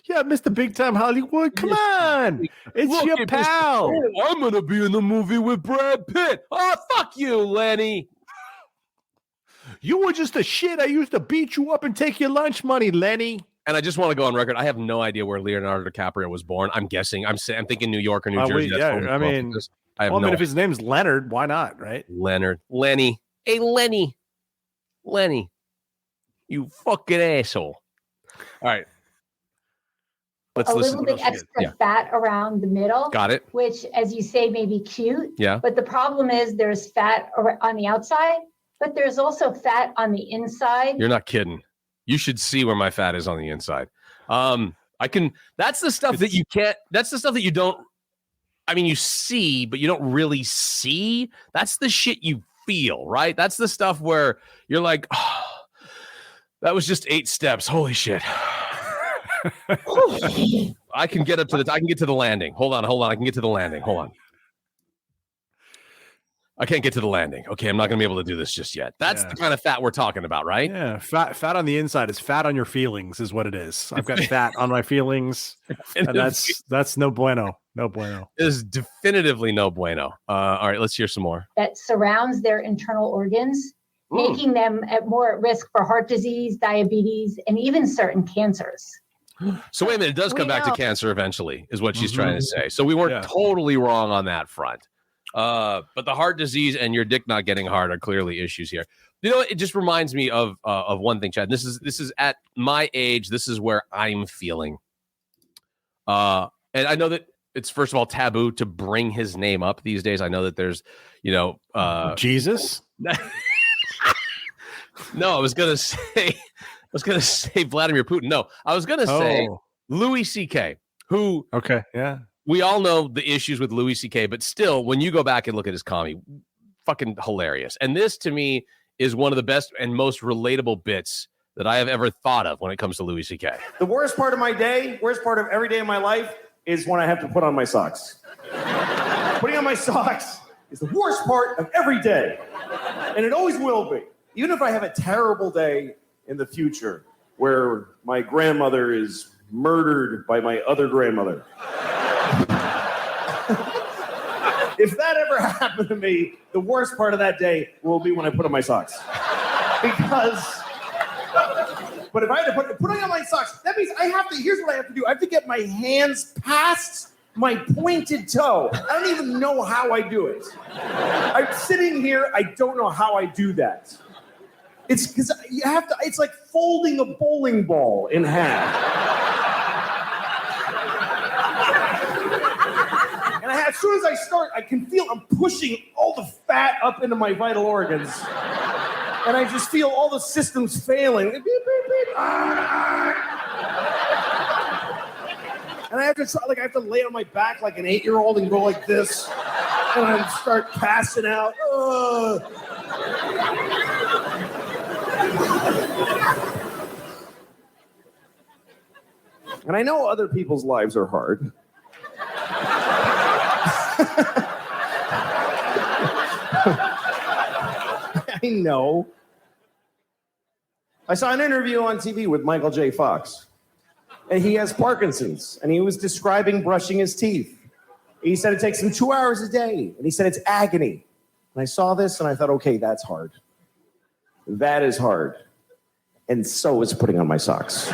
Yeah, Mr. Big Time Hollywood. Come on. It's your pal. I'm going to be in the movie with Brad Pitt. Oh, fuck you, Lenny. You were just a shit. I used to beat you up and take your lunch money, Lenny. And I just want to go on record. I have no idea where Leonardo DiCaprio was born. I'm guessing. I'm thinking New York or New Jersey. If his name's Leonard, why not, right? Leonard. Lenny. Hey, Lenny. Lenny. You fucking asshole. All right. Let's listen. Little bit extra fat around the middle. Got it. Which, as you say, may be cute. Yeah. But the problem is there's fat on the outside, but there's also fat on the inside. You're not kidding. You should see where my fat is on the inside. That's the stuff that you can't, that's the stuff that you don't, you see, but you don't really see. That's the shit you feel, right? That's the stuff where you're like, oh, that was just 8 steps. Holy shit. I can get up to the. I can get to the landing. Hold on. I can get to the landing. Hold on. I can't get to the landing. Okay, I'm not going to be able to do this just yet. That's the kind of fat we're talking about, right? Yeah, fat on the inside is fat on your feelings, is what it is. I've got fat on my feelings, and that's no bueno. No bueno. It is definitively no bueno. All right, let's hear some more. That surrounds their internal organs, making them more at risk for heart disease, diabetes, and even certain cancers. So wait a minute, it does come back to cancer eventually, is what she's trying to say. So we weren't totally wrong on that front. But the heart disease and your dick not getting hard are clearly issues here. You know, it just reminds me of one thing, Chad. This is at my age. This is where I'm feeling. And I know that it's first of all taboo to bring his name up these days. I know that there's, Jesus. No, I was gonna say Vladimir Putin. No, I was gonna say Louis C.K. Who? Okay, yeah. We all know the issues with Louis C.K., but still, when you go back and look at his comedy, fucking hilarious. And this, to me, is one of the best and most relatable bits that I have ever thought of when it comes to Louis C.K. The worst part of my day, worst part of every day of my life, is when I have to put on my socks. Putting on my socks is the worst part of every day. And it always will be. Even if I have a terrible day in the future where my grandmother is murdered by my other grandmother. If that ever happened to me, the worst part of that day will be when I put on my socks. But if I had to put on my socks, that means here's what I have to do. I have to get my hands past my pointed toe. I don't even know how I do it. I'm sitting here, I don't know how I do that. It's because it's like folding a bowling ball in half. And as soon as I start, I can feel I'm pushing all the fat up into my vital organs. And I just feel all the systems failing. Beep, beep, beep. And I have to I have to lay on my back like an 8-year-old and go like this. And I start passing out. And I know other people's lives are hard. I know. I saw an interview on TV with Michael J. Fox. And he has Parkinson's. And he was describing brushing his teeth. He said it takes him 2 hours a day. And he said it's agony. And I saw this and I thought, okay, that's hard. That is hard. And so is putting on my socks.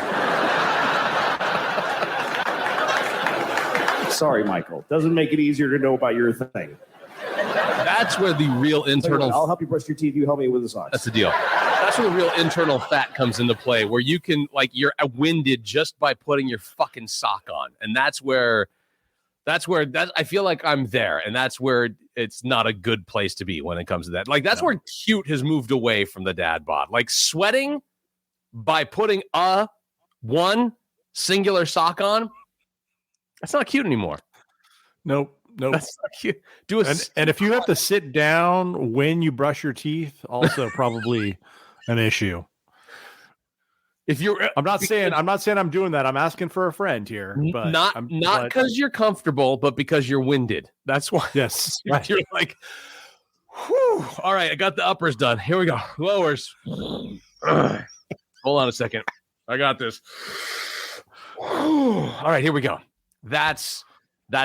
Sorry, Michael. Doesn't make it easier to know about your thing. That's where the real internal... I'll help you brush your teeth. You help me with the socks. That's the deal. That's where the real internal fat comes into play, where you can, you're winded just by putting your fucking sock on. And that's where I feel like I'm there. And that's where it's not a good place to be when it comes to that. That's where cute has moved away from the Dad-Bod. Sweating by putting one singular sock on, that's not cute anymore. Nope. That's not cute. And if you have to sit down when you brush your teeth, also probably an issue. I'm not saying I'm doing that. I'm asking for a friend here, but not because you're comfortable, but because you're winded. That's why. Yes, right. You're like, whew. All right, I got the uppers done. Here we go. Lowers. Hold on a second. I got this. All right, here we go. That's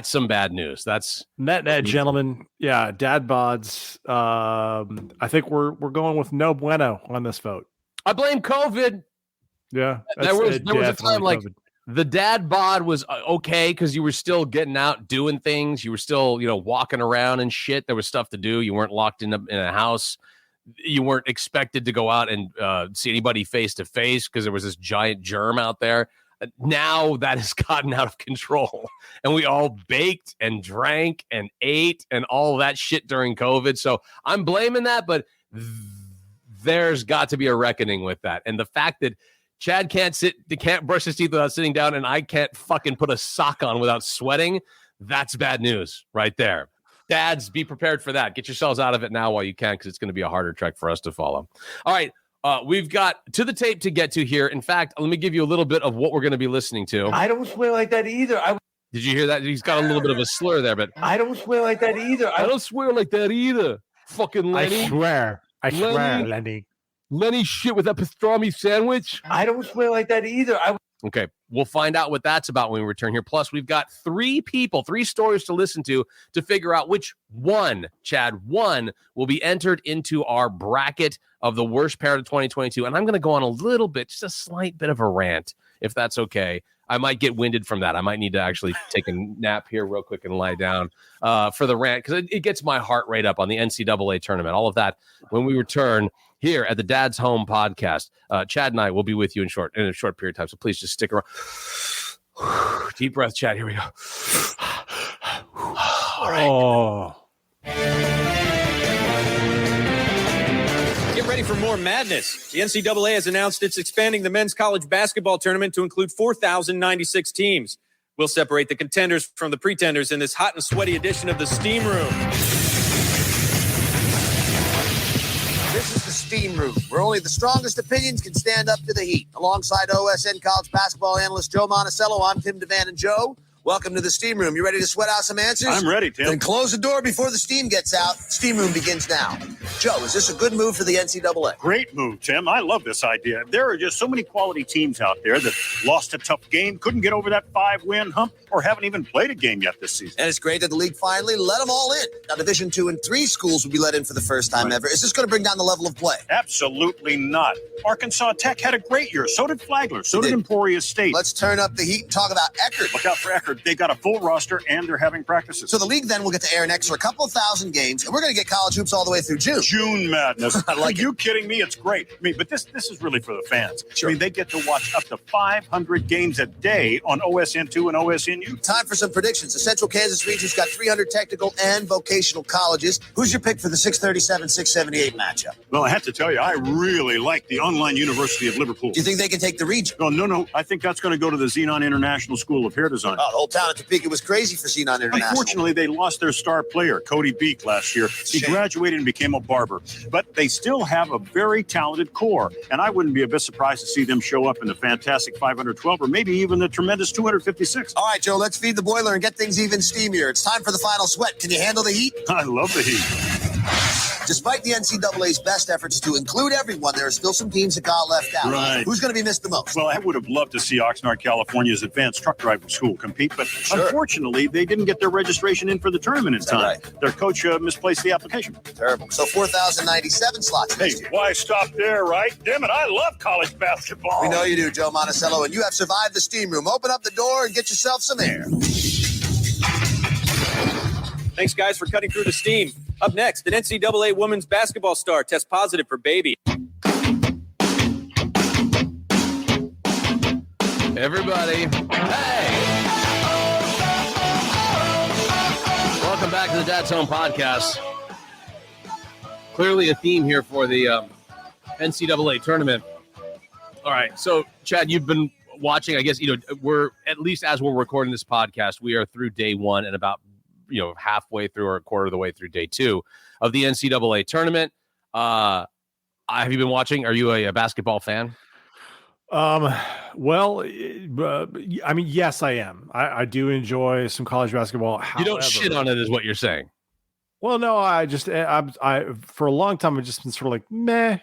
some bad news. That's net, gentlemen. Yeah, Dad-Bods. I think we're going with no bueno on this vote. I blame COVID. Yeah, there was a time COVID. The Dad-Bod was okay because you were still getting out doing things. You were still walking around and shit. There was stuff to do. You weren't locked in a house. You weren't expected to go out and see anybody face to face because there was this giant germ out there. Now that has gotten out of control, and we all baked and drank and ate and all that shit during COVID. So I'm blaming that, but there's got to be a reckoning with that. And the fact that Chad can't brush his teeth without sitting down, and I can't fucking put a sock on without sweating, that's bad news right there. Dads, be prepared for that. Get yourselves out of it now while you can, because it's going to be a harder trek for us to follow. All right. We've got To the Tape to get to here. In fact, let me give you a little bit of what we're going to be listening to. I don't swear like that either. Did you hear that? He's got a little bit of a slur there, but I don't swear like that either. I don't swear like that either. Fucking Lenny. I swear, Lenny. Lenny shit with that pastrami sandwich. I don't swear like that either. Okay, we'll find out what that's about when we return here. Plus, we've got three stories to listen to figure out which one, Chad, will be entered into our bracket of the worst pair of 2022. And I'm going to go on a little bit, just a slight bit of a rant, if that's okay. I might get winded from that. I might need to actually take a nap here real quick and lie down for the rant, because it gets my heart rate up on the NCAA tournament. All of that when we return here at the Dad's Home podcast. Chad and I will be with you in a short period of time, so please just stick around. Deep breath, Chad. Here we go. All right. Oh. Get ready for more madness. The NCAA has announced it's expanding the men's college basketball tournament to include 4,096 teams. We'll separate the contenders from the pretenders in this hot and sweaty edition of the Steam Room. This is the Steam Room, where only the strongest opinions can stand up to the heat. Alongside OSN college basketball analyst Joe Monticello, I'm Tim DeVan. And Joe, welcome to the Steam Room. You ready to sweat out some answers? I'm ready, Tim. Then close the door before the steam gets out. Steam Room begins now. Joe, is this a good move for the NCAA? Great move, Tim. I love this idea. There are just so many quality teams out there that lost a tough game, couldn't get over that 5-win hump, or haven't even played a game yet this season. And it's great that the league finally let them all in. Now, Division II and III schools will be let in for the first time ever. Is this going to bring down the level of play? Absolutely not. Arkansas Tech had a great year. So did Flagler. So did Emporia State. Let's turn up the heat and talk about Eckerd. Look out for Eckerd. They got a full roster, and they're having practices. So the league then will get to air next for a couple of thousand games, and we're going to get college hoops all the way through June. June madness. I like Are you kidding me? It's great. I mean, but this is really for the fans. Sure. I mean, they get to watch up to 500 games a day on OSN2 and OSNU. Time for some predictions. The Central Kansas region's got 300 technical and vocational colleges. Who's your pick for the 637-678 matchup? Well, I have to tell you, I really like the Online University of Liverpool. Do you think they can take the region? Oh, no. I think that's going to go to the Xenon International School of Hair Design. Oh, the whole town of Topeka was crazy for Xenon International. Unfortunately, they lost their star player, Cody Beek, last year. He graduated and became a barber. But they still have a very talented core, and I wouldn't be a bit surprised to see them show up in the fantastic 512 or maybe even the tremendous 256. All right, Joe, let's feed the boiler and get things even steamier. It's time for the final sweat. Can you handle the heat? I love the heat. Despite the NCAA's best efforts to include everyone, there are still some teams that got left out. Right. Who's going to be missed the most? Well, I would have loved to see Oxnard, California's advanced truck driving school compete, but unfortunately, they didn't get their registration in for the tournament in time. Right? Their coach misplaced the application. Terrible. So 4,097 slots. Hey, why stop there, right? Damn it, I love college basketball. We know you do, Joe Monticello, and you have survived the Steam Room. Open up the door and get yourself some air. Thanks, guys, for cutting through the steam. Up next, an NCAA women's basketball star tests positive for baby. Everybody, hey! Welcome back to the Dad's Home podcast. Clearly a theme here for the NCAA tournament. All right, so Chad, you've been watching. I guess we're at least as we're recording this podcast, we are through day one and about halfway through or a quarter of the way through day two of the NCAA tournament. Have you been watching? Are you a basketball fan? Well, I mean, yes, I am. I do enjoy some college basketball. You don't shit on it, is what you're saying. Well, no, I for a long time I've just been sort of like meh.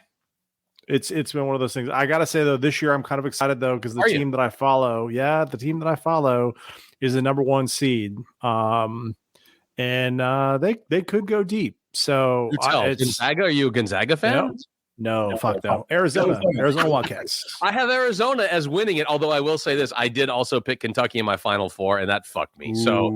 It's been one of those things. I gotta say though, this year I'm kind of excited though because the team that I follow is the number 1 seed. And they could go deep. So Gonzaga, are you a Gonzaga fan? No, fuck no. Arizona Wildcats. I have Arizona as winning it, although I will say this. I did also pick Kentucky in my Final Four, and that fucked me. So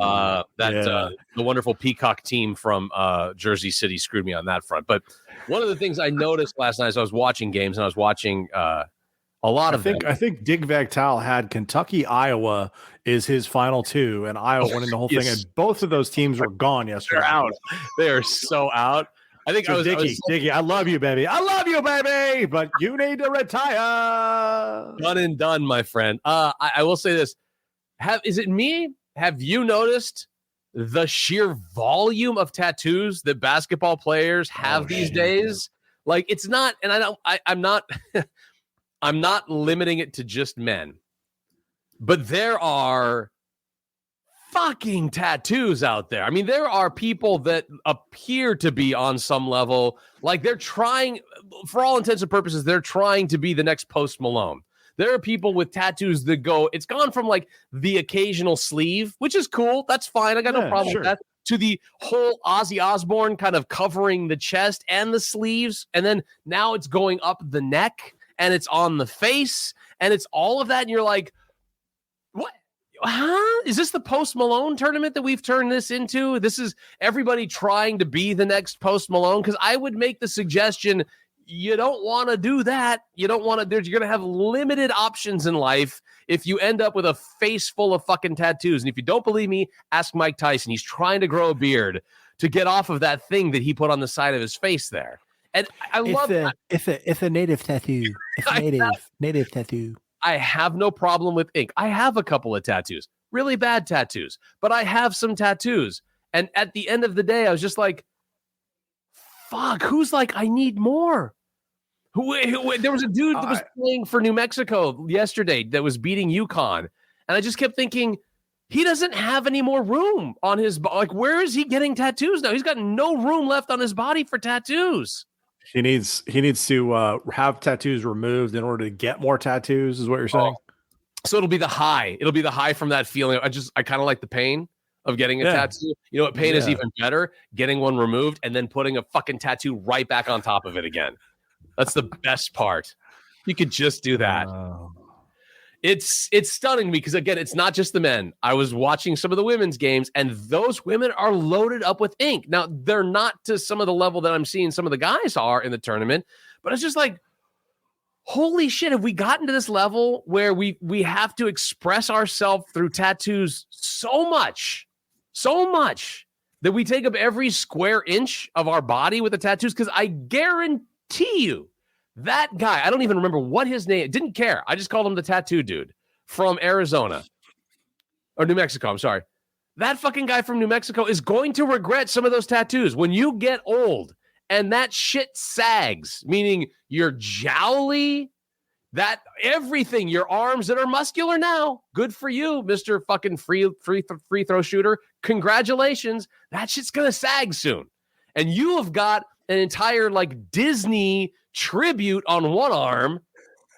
the wonderful Peacock team from Jersey City screwed me on that front. But one of the things I noticed last night as I was watching games, and I was watching a lot of I think Dig Vagtal had Kentucky, Iowa is his final 2, and Iowa winning the whole thing. And both of those teams were gone yesterday. They're out. They are so out. I think so Diggy, I love you, baby. I love you, baby. But you need to retire. Done and done, my friend. I will say this. Is it me? Have you noticed the sheer volume of tattoos that basketball players have these days? Like it's not, and I'm not, I'm not limiting it to just men, but there are fucking tattoos out there. I mean, there are people that appear to be on some level, like they're trying, for all intents and purposes, they're trying to be the next Post Malone. There are people with tattoos that it's gone from like the occasional sleeve, which is cool. That's fine. I got no problem with that. To the whole Ozzy Osbourne kind of covering the chest and the sleeves. And then now it's going up the neck and it's on the face and it's all of that. And you're like, what? Huh? Is this the Post Malone tournament that we've turned this into? This is everybody trying to be the next Post Malone? Because I would make the suggestion, you don't want to do that. You don't want to, you're going to have limited options in life if you end up with a face full of fucking tattoos. And if you don't believe me, ask Mike Tyson. He's trying to grow a beard to get off of that thing that he put on the side of his face there. And I love that. It's a native tattoo. It's a native tattoo. I have no problem with ink. I have a couple of tattoos, really bad tattoos, but I have some tattoos. And at the end of the day, I was just like, fuck, who's like, I need more. There was a dude that was playing for New Mexico yesterday that was beating UConn. And I just kept thinking, he doesn't have any more room on his body. Like, where is he getting tattoos now? He's got no room left on his body for tattoos. He needs to have tattoos removed in order to get more tattoos, is what you're saying? So it'll be the high. It'll be the high from that feeling. I kind of like the pain of getting a tattoo. You know what pain is even better? Getting one removed and then putting a fucking tattoo right back on top of it again. That's the best part. You could just do that. It's stunning me because, again, it's not just the men. I was watching some of the women's games, and those women are loaded up with ink. Now, they're not to some of the level that I'm seeing some of the guys are in the tournament, but it's just like, holy shit, have we gotten to this level where we have to express ourselves through tattoos so much that we take up every square inch of our body with the tattoos? Because I guarantee you, that guy, I don't even remember what his name, didn't care. I just called him the tattoo dude from Arizona or New Mexico. I'm sorry. That fucking guy from New Mexico is going to regret some of those tattoos. When you get old and that shit sags, meaning your jowly, that everything, your arms that are muscular now, good for you, Mr. fucking free throw shooter. Congratulations. That shit's going to sag soon. And you have got an entire like Disney tribute on one arm,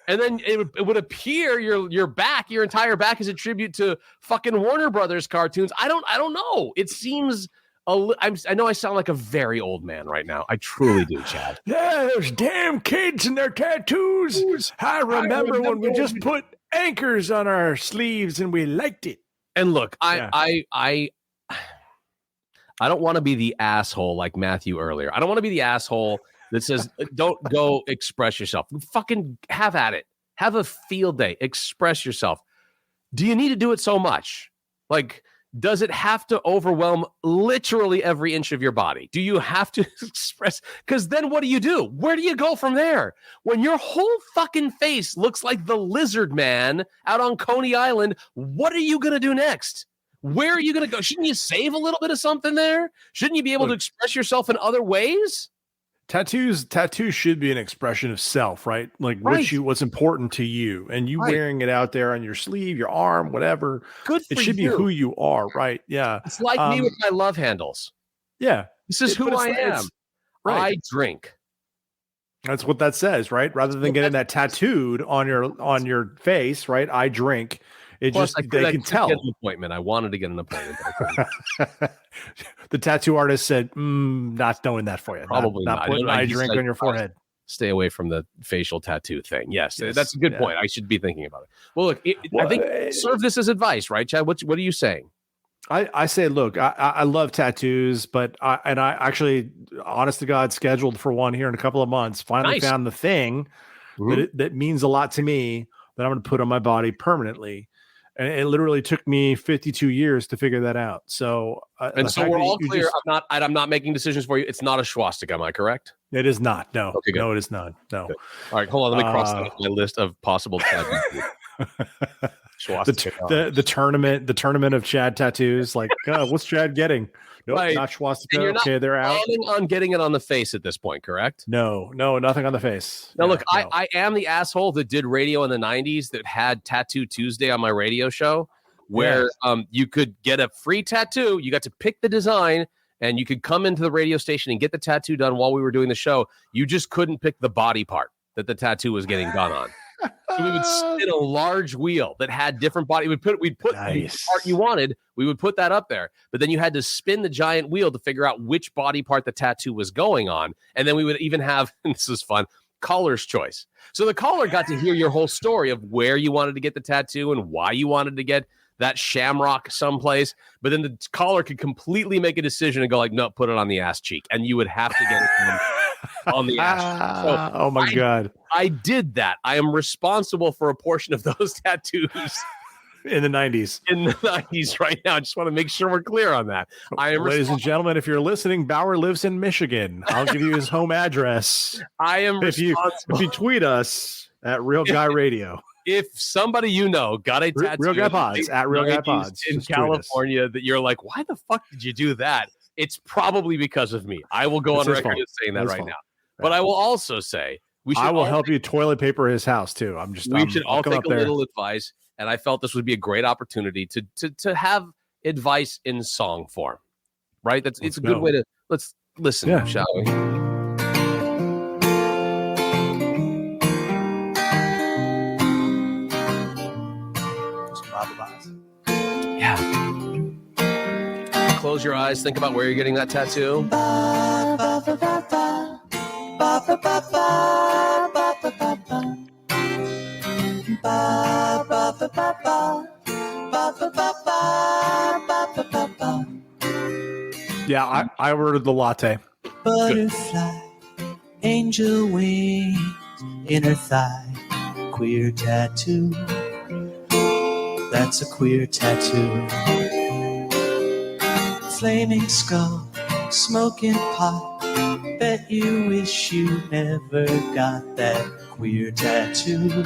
and then it would appear your back, your entire back is a tribute to fucking Warner Brothers cartoons. I don't know. It seems I know I sound like a very old man right now. I truly do, Chad. Yeah, those damn kids and their tattoos. I remember when we just put anchors on our sleeves and we liked it. And look, I don't want to be the asshole like Matthew earlier. I don't want to be the asshole that says, don't go express yourself. Fucking have at it. Have a field day. Express yourself. Do you need to do it so much? Like, does it have to overwhelm literally every inch of your body? Do you have to express? Because then what do? Where do you go from there? When your whole fucking face looks like the lizard man out on Coney Island, what are you going to do next? Where are you going to go? Shouldn't you save a little bit of something there? Shouldn't you be able to express yourself in other ways? Tattoos should be an expression of self, right? Like what's important to you, and you wearing it out there on your sleeve, your arm, whatever. Good for it should be who you are, right? Yeah. It's like me with my love handles. Yeah. This is who I am. I drink. That's what that says, right? Rather than getting that tattooed on your face, right? I drink. It Plus, just they can tell. Get an appointment. I wanted to get an appointment. The tattoo artist said, "Not doing that for you. Probably not putting I drink on your forehead." Stay away from the facial tattoo thing. Yes. That's a good point. I should be thinking about it. Well, look, I think serve this as advice, right, Chad? What are you saying? I say, look, I love tattoos, but I actually, honest to God, scheduled for one here in a couple of months. Finally found the thing that means a lot to me that I'm going to put on my body permanently. And it literally took me 52 years to figure that out. So, so we're all clear. I'm not making decisions for you. It's not a swastika. Am I correct? It is not. No. Okay, no, it is not. No. Good. All right, hold on. Let me cross that off my list of possible tattoos. the tournament of Chad tattoos. Like, what's Chad getting? Nope, Right. not swastika. And you're not Okay, they're out. planning on getting it on the face at this point, correct? No, nothing on the face. Now, Yeah, look, no. I am the asshole that did radio in the 90s that had Tattoo Tuesday on my radio show where you could get a free tattoo. You got to pick the design and you could come into the radio station and get the tattoo done while we were doing the show. You just couldn't pick the body part that the tattoo was getting done on. So we would spin a large wheel that had different body. We'd put the part you wanted. We would put that up there, but then you had to spin the giant wheel to figure out which body part the tattoo was going on. And then we would even have, and this is fun, caller's choice. So the caller got to hear your whole story of where you wanted to get the tattoo and why you wanted to get that shamrock someplace. But then the caller could completely make a decision and go like, no, put it on the ass cheek. And you would have to get it on the ass. So oh my God. I did that. I am responsible for a portion of those tattoos in the 90s. In the 90s right now. I just want to make sure we're clear on that. I am Ladies and gentlemen, if you're listening, Bauer lives in Michigan. I'll give you his home address. I am if you tweet us at Real Guy Radio. If somebody you know got a tattoo Real Guy Pods at Real Guy Pods in California that you're like, why the fuck did you do that? It's probably because of me. I will go on record as saying that right now. But I will also say I will help you toilet paper his house too. We should all take a little advice, and I felt this would be a great opportunity to have advice in song form. Right? It's a good way to let's listen, shall we? Yeah. Close your eyes. Think about where you're getting that tattoo. Yeah, I ordered the latte. Butterfly, angel wings, inner thigh, queer tattoo. That's a queer tattoo. Flaming skull, smoking pot. Bet you wish you never got that queer tattoo.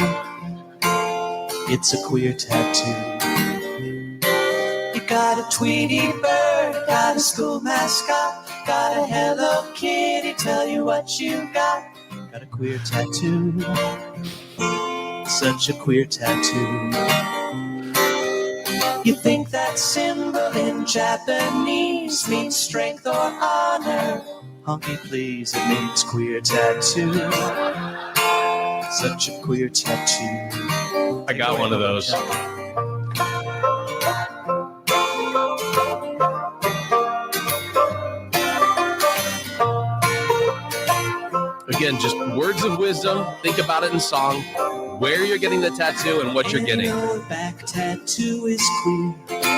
It's a queer tattoo. You got a Tweety bird, got a school mascot, got a Hello Kitty, tell you what you got. Got a queer tattoo. Such a queer tattoo. You think that symbol in Japanese means strength or honor? Honky, please, it means queer tattoo. Such a queer tattoo. I got one of those. Again, just words of wisdom. Think about it in song. Where you're getting the tattoo and what you're getting. Your back tattoo is queer.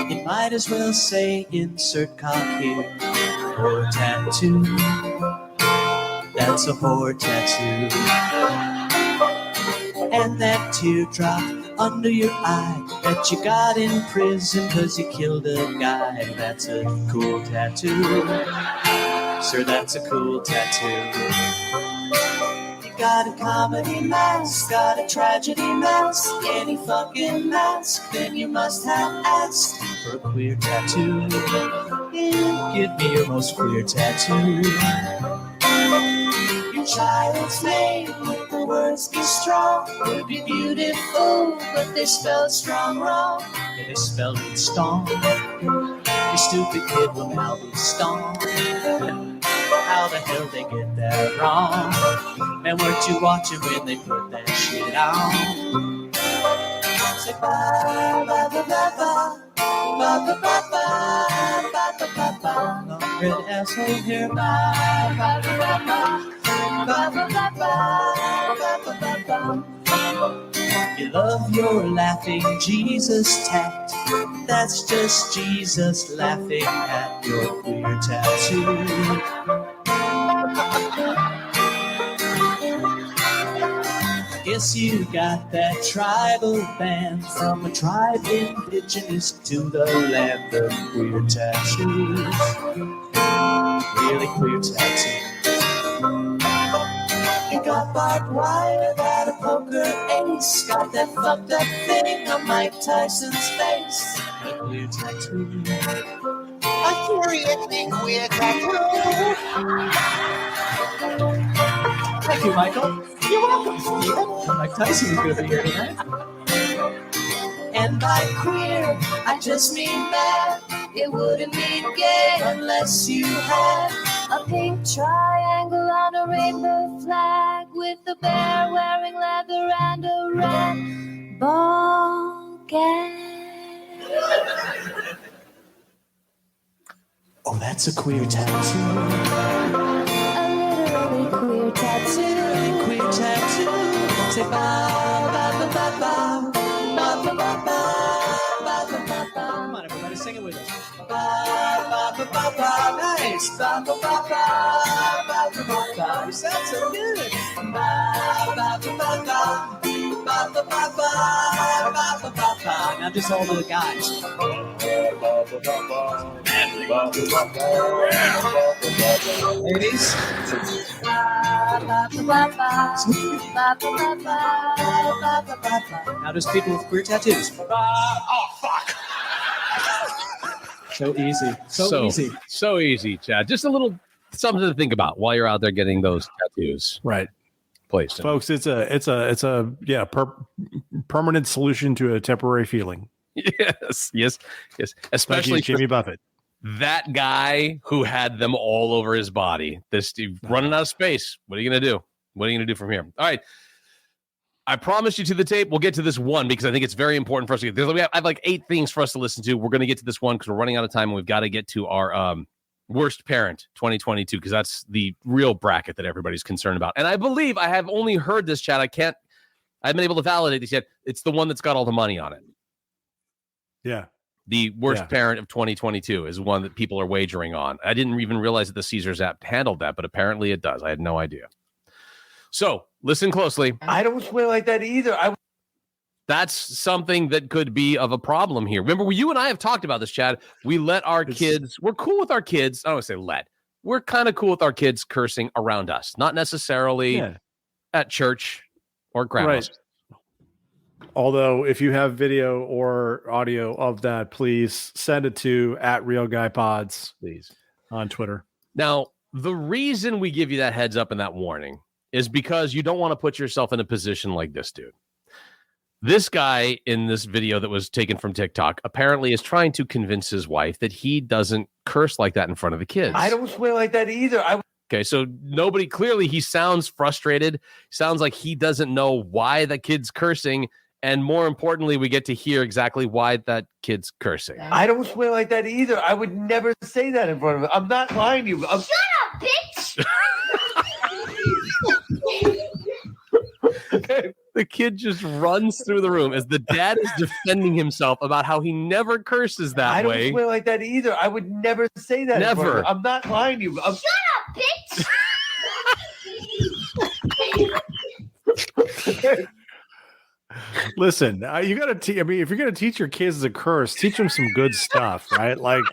It might as well say insert cock here. Whore tattoo. That's a whore tattoo. And that teardrop under your eye that you got in prison because you killed a guy. That's a cool tattoo. Sir, that's a cool tattoo. Got a comedy mask, got a tragedy mask, any fucking mask, then you must have asked for a queer tattoo. Give me your most queer tattoo. Your child's name with the words be strong would be beautiful, but they spell strong wrong. Yeah, they spelled it stone. You stupid kid will now be stoned. How the hell they get that wrong? Man, weren't you watching when they put that shit on? Say ba ba ba ba ba ba ba ba ba ba ba. Long red asshole here. Ba ba ba ba ba ba ba ba ba ba. You love your laughing Jesus tat. That's just Jesus laughing at your queer tattoo. Guess you got that tribal band from a tribe indigenous to the land of queer tattoos. Really queer tattoos. You got barbed wire that'll poke poker ace. Got that fucked up thing on Mike Tyson's face. A queer tattoo. A curious queer tattoo. Thank you, Michael. You're welcome, Stephen. Mike Tyson is going to be here tonight. And by queer, I just mean bad. It wouldn't be gay unless you had a pink triangle on a rainbow flag with a bear wearing leather and a red ball gag. Oh, that's a queer tattoo. A literally queer tattoo. Literally queer tattoo. Say ba ba ba ba ba ba ba ba ba ba ba. Come on, everybody, sing it with us. Ba ba ba ba ba. Nice. Ba ba ba ba ba ba ba. You sound so good. Ba ba ba ba ba ba ba ba ba ba ba ba. Now just all the guys. Ladies. Now just people with queer tattoos. Oh, fuck. So easy. So easy. So easy, Chad. Just a little something to think about while you're out there getting those tattoos. Right. Placed. Folks, it's a permanent solution to a temporary feeling. Yes. Especially Jimmy Buffett. That guy who had them all over his body. This running out of space. What are you going to do? What are you going to do from here? All right. I promised you to the tape. We'll get to this one because I think it's very important for us to get. I have like 8 things for us to listen to. We're going to get to this one because we're running out of time and we've got to get to our worst parent 2022 because that's the real bracket that everybody's concerned about. And I believe I have only heard this, Chad. I haven't been able to validate this yet. It's the one that's got all the money on it. Yeah. The worst parent of 2022 is one that people are wagering on. I didn't even realize that the Caesars app handled that, but apparently it does. I had no idea. So listen closely. I don't swear like that either. That's something that could be of a problem here. Remember, you and I have talked about this, Chad. We let our kids, we're cool with our kids. I don't want to say let. We're kind of cool with our kids cursing around us, not necessarily at church or grandma's. Right. Although, if you have video or audio of that, please send it to @RealGuyPods, please, on Twitter. Now, the reason we give you that heads up and that warning is because you don't want to put yourself in a position like this dude. This guy in this video that was taken from TikTok apparently is trying to convince his wife that he doesn't curse like that in front of the kids. I don't swear like that either. Okay, so he sounds frustrated. Sounds like he doesn't know why the kid's cursing. And more importantly, we get to hear exactly why that kid's cursing. I don't swear like that either. I would never say that in front of him. I'm not lying to you. Shut up, bitch! The kid just runs through the room as the dad is defending himself about how he never curses that way. I don't swear like that either. I would never say that. Never. In front of him. I'm not lying to you. Shut up, bitch! Listen, you got to. If you're going to teach your kids a curse, teach them some good stuff, right? Like,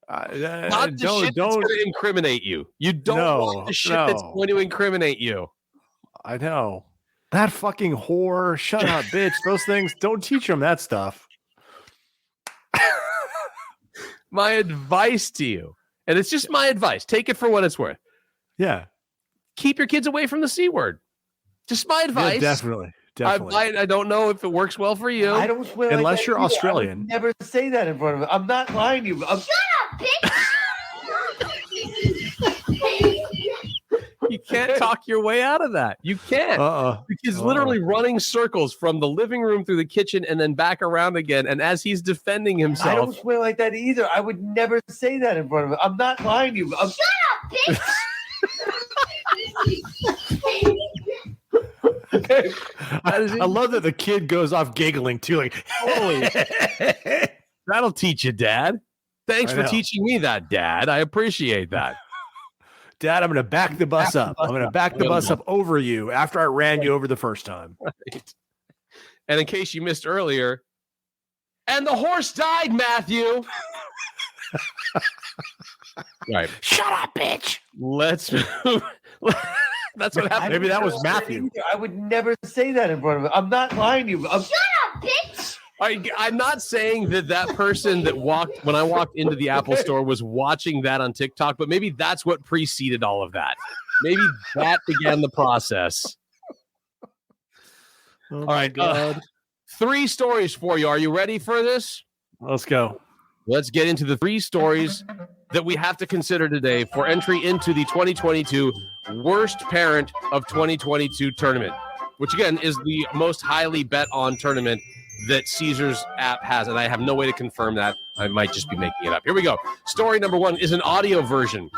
not the shit that's going to incriminate you. You don't want the shit that's going to incriminate you. I know. That fucking whore. Shut up, bitch. Those things. Don't teach them that stuff. My advice to you, and it's just my advice. Take it for what it's worth. Yeah. Keep your kids away from the C word. Just my advice. Yeah, definitely. Definitely. I don't know if it works well for you. I don't swear unless like you're that Australian. I would never say that in front of him. I'm not lying to you. Shut up, bitch! You can't talk your way out of that. You can't. He's literally running circles from the living room through the kitchen and then back around again. And as he's defending himself, I don't swear like that either. I would never say that in front of him. I'm not lying to you. Shut up, bitch! I love that the kid goes off giggling too. Like, holy, that'll teach you, Dad. Thanks for teaching me that, Dad. I appreciate that. Dad, I'm going to back the bus up. I'm going to back the bus up over you after I ran you over the first time. Right. And in case you missed earlier, and the horse died, Matthew. Right. Shut up, bitch! Let's That's what happened. Maybe that was Matthew. I would never say that in front of him. I'm not lying to you. Shut up, bitch! I'm not saying that person that when I walked into the Apple store was watching that on TikTok, but maybe that's what preceded all of that. Maybe that began the process. Oh all right. 3 stories for you. Are you ready for this? Let's go. Let's get into the 3 stories that we have to consider today for entry into the 2022 Worst Parent of 2022 tournament, which again is the most highly bet on tournament that Caesars app has, and I have no way to confirm that. I might just be making it up. Here we go. Story number 1 is an audio version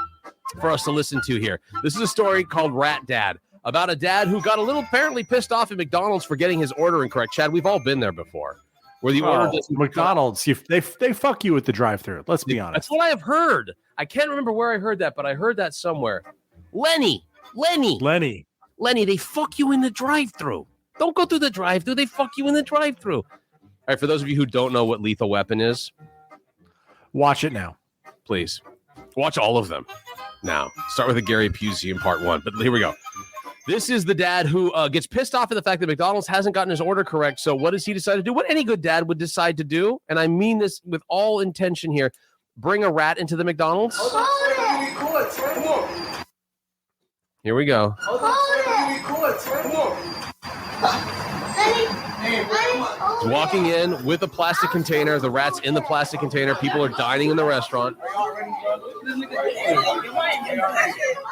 for us to listen to here. This is a story called Rat Dad, about a dad who got a little apparently pissed off at McDonald's for getting his order incorrect. Chad, we've all been there before. Where the order doesn't McDonald's, they fuck you with the drive-thru. Let's be honest. That's what I have heard. I can't remember where I heard that, but I heard that somewhere. Lenny, they fuck you in the drive-thru. Don't go through the drive-thru. They fuck you in the drive-thru. All right, for those of you who don't know what Lethal Weapon is, watch it now. Please. Watch all of them now. Start with the Gary Busey in part 1, but here we go. This is the dad who gets pissed off at the fact that McDonald's hasn't gotten his order correct. So what does he decide to do? What any good dad would decide to do, and I mean this with all intention here, bring a rat into the McDonald's. Here we go. He's walking in with a plastic container. The rat's in the plastic container. People are dining in the restaurant.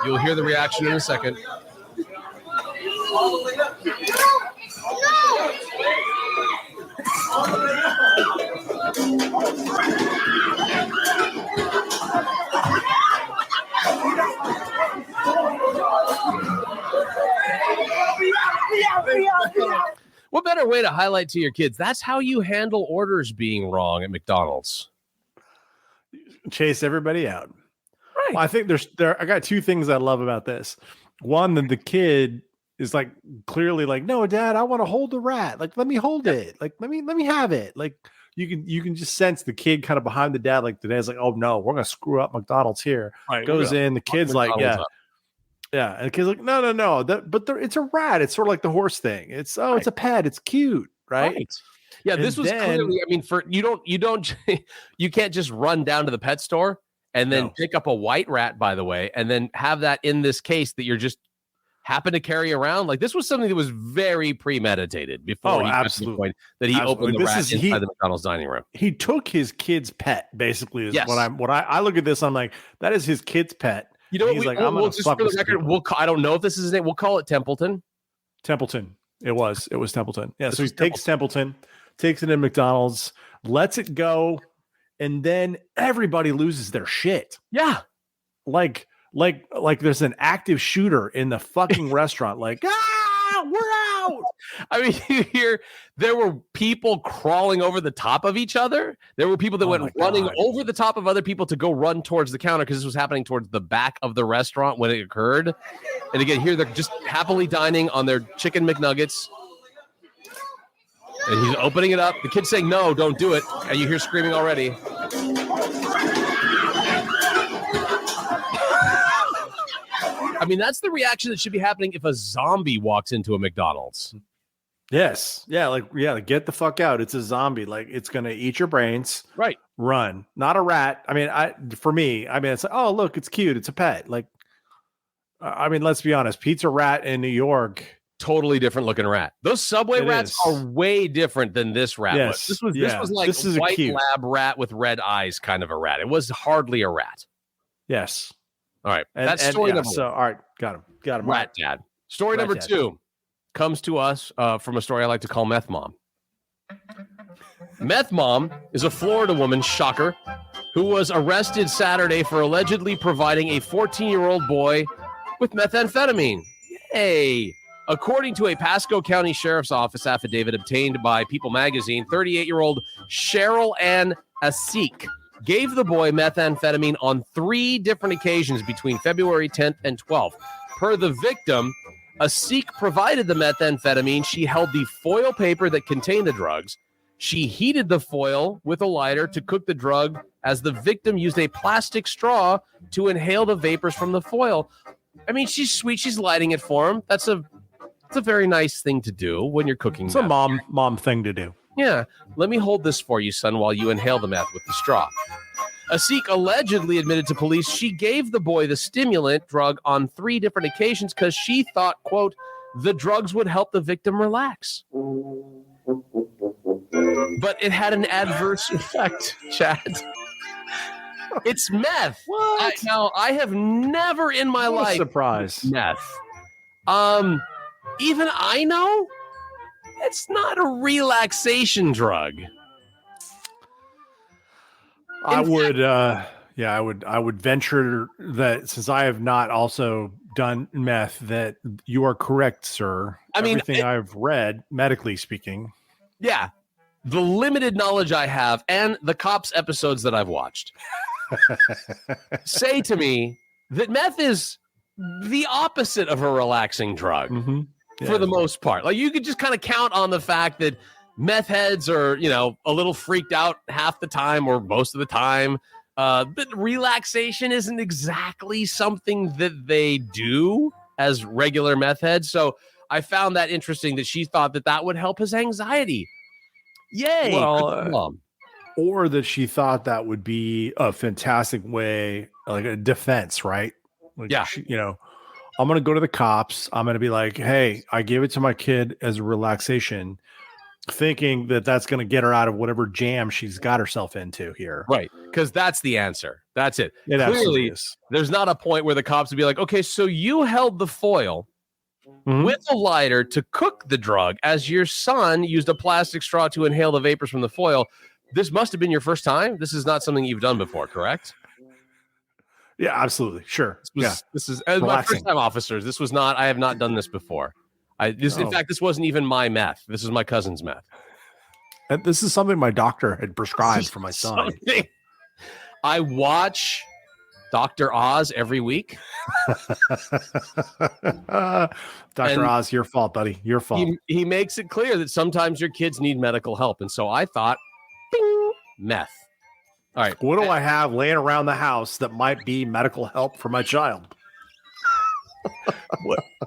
You'll hear the reaction in a second. What better way to highlight to your kids? That's how you handle orders being wrong at McDonald's. Chase everybody out. Right. Well, I think I got 2 things I love about this. One, that the kid is like clearly like, no, Dad, I want to hold the rat. Like, let me hold it. Like, let me have it. Like, you can just sense the kid kind of behind the dad. Like, the dad's like, oh no, we're gonna screw up McDonald's here. Right, goes in. The kid's like, yeah, and the kid's like, no. It's a rat. It's sort of like the horse thing. It's it's a pet. It's cute, right? Yeah, this was clearly. I mean, for you can't just run down to the pet store and then pick up a white rat, by the way, and then have that in this case that you're just happen to carry around. Like, this was something that was very premeditated before he got to the point that he opened the rat inside the McDonald's dining room. He took his kid's pet, basically, is what I look at this, I'm like, that is his kid's pet. You know, he's like, I'm gonna just for the record, I don't know if this is his name. We'll call it Templeton. It was Templeton. Yeah. So he takes Templeton, takes it in McDonald's, lets it go, and then everybody loses their shit. Yeah. Like there's an active shooter in the fucking restaurant. Like, we're out. I mean, you hear there were people crawling over the top of each other. There were people that went running over the top of other people to go run towards the counter because this was happening towards the back of the restaurant when it occurred. And again, here they're just happily dining on their chicken McNuggets. And he's opening it up. The kid's saying, no, don't do it. And you hear screaming already. I mean, that's the reaction that should be happening if a zombie walks into a McDonald's. Yes. Yeah. Like, get the fuck out. It's a zombie. Like, it's going to eat your brains. Right. Run. Not a rat. I mean, for me, it's like, oh, look, it's cute. It's a pet. Like, I mean, let's be honest. Pizza Rat in New York. Totally different looking rat. Those Subway rats are way different than this rat. Yes. This was like this is white lab rat with red eyes kind of a rat. It was hardly a rat. Yes. All right. That's story number one. So, all right. Got him. Rat Dad. Story number 2 comes to us from a story I like to call Meth Mom. Meth Mom is a Florida woman, shocker, who was arrested Saturday for allegedly providing a 14-year-old boy with methamphetamine. Yay. According to a Pasco County Sheriff's Office affidavit obtained by People magazine, 38-year-old Cheryl Ann Asik gave the boy methamphetamine on 3 different occasions between February 10th and 12th. Per the victim, Asik provided the methamphetamine. She held the foil paper that contained the drugs. She heated the foil with a lighter to cook the drug as the victim used a plastic straw to inhale the vapors from the foil. I mean, she's sweet. She's lighting it for him. It's a very nice thing to do when you're cooking. It's a mom thing to do. Yeah. Let me hold this for you, son, while you inhale the meth with the straw. A Sikh allegedly admitted to police she gave the boy the stimulant drug on 3 different occasions because she thought, quote, the drugs would help the victim relax. But it had an adverse effect, Chad. It's meth. What? I have never in my life surprise meth. Even I know it's not a relaxation drug. I would venture that since I have not also done meth, that you are correct, sir. I mean, everything I've read, medically speaking. Yeah. The limited knowledge I have and the cops episodes that I've watched say to me that meth is the opposite of a relaxing drug for the most part. Like you could just kind of count on the fact that meth heads are, a little freaked out half the time or most of the time. But relaxation isn't exactly something that they do as regular meth heads. So I found that interesting that she thought that would help his anxiety. Yay. Well, or that she thought that would be a fantastic way, like a defense, right? Like, yeah. I'm going to go to the cops. I'm going to be like, hey, I gave it to my kid as a relaxation, thinking that that's going to get her out of whatever jam she's got herself into here. Right. Because that's the answer. That's it. It absolutely Clearly, is. There's not a point where the cops would be like, okay, so you held the foil with a lighter to cook the drug as your son used a plastic straw to inhale the vapors from the foil. This must have been your first time. This is not something you've done before, correct? Yeah, absolutely. Sure. This is my first time, officers. This was not, I have not done this before. In fact, this wasn't even my meth. This is my cousin's meth. And this is something my doctor had prescribed for my son. I watch Dr. Oz every week. Dr. Oz, your fault, buddy. Your fault. He makes it clear that sometimes your kids need medical help. And so I thought, bing, meth. All right. What do I have laying around the house that might be medical help for my child?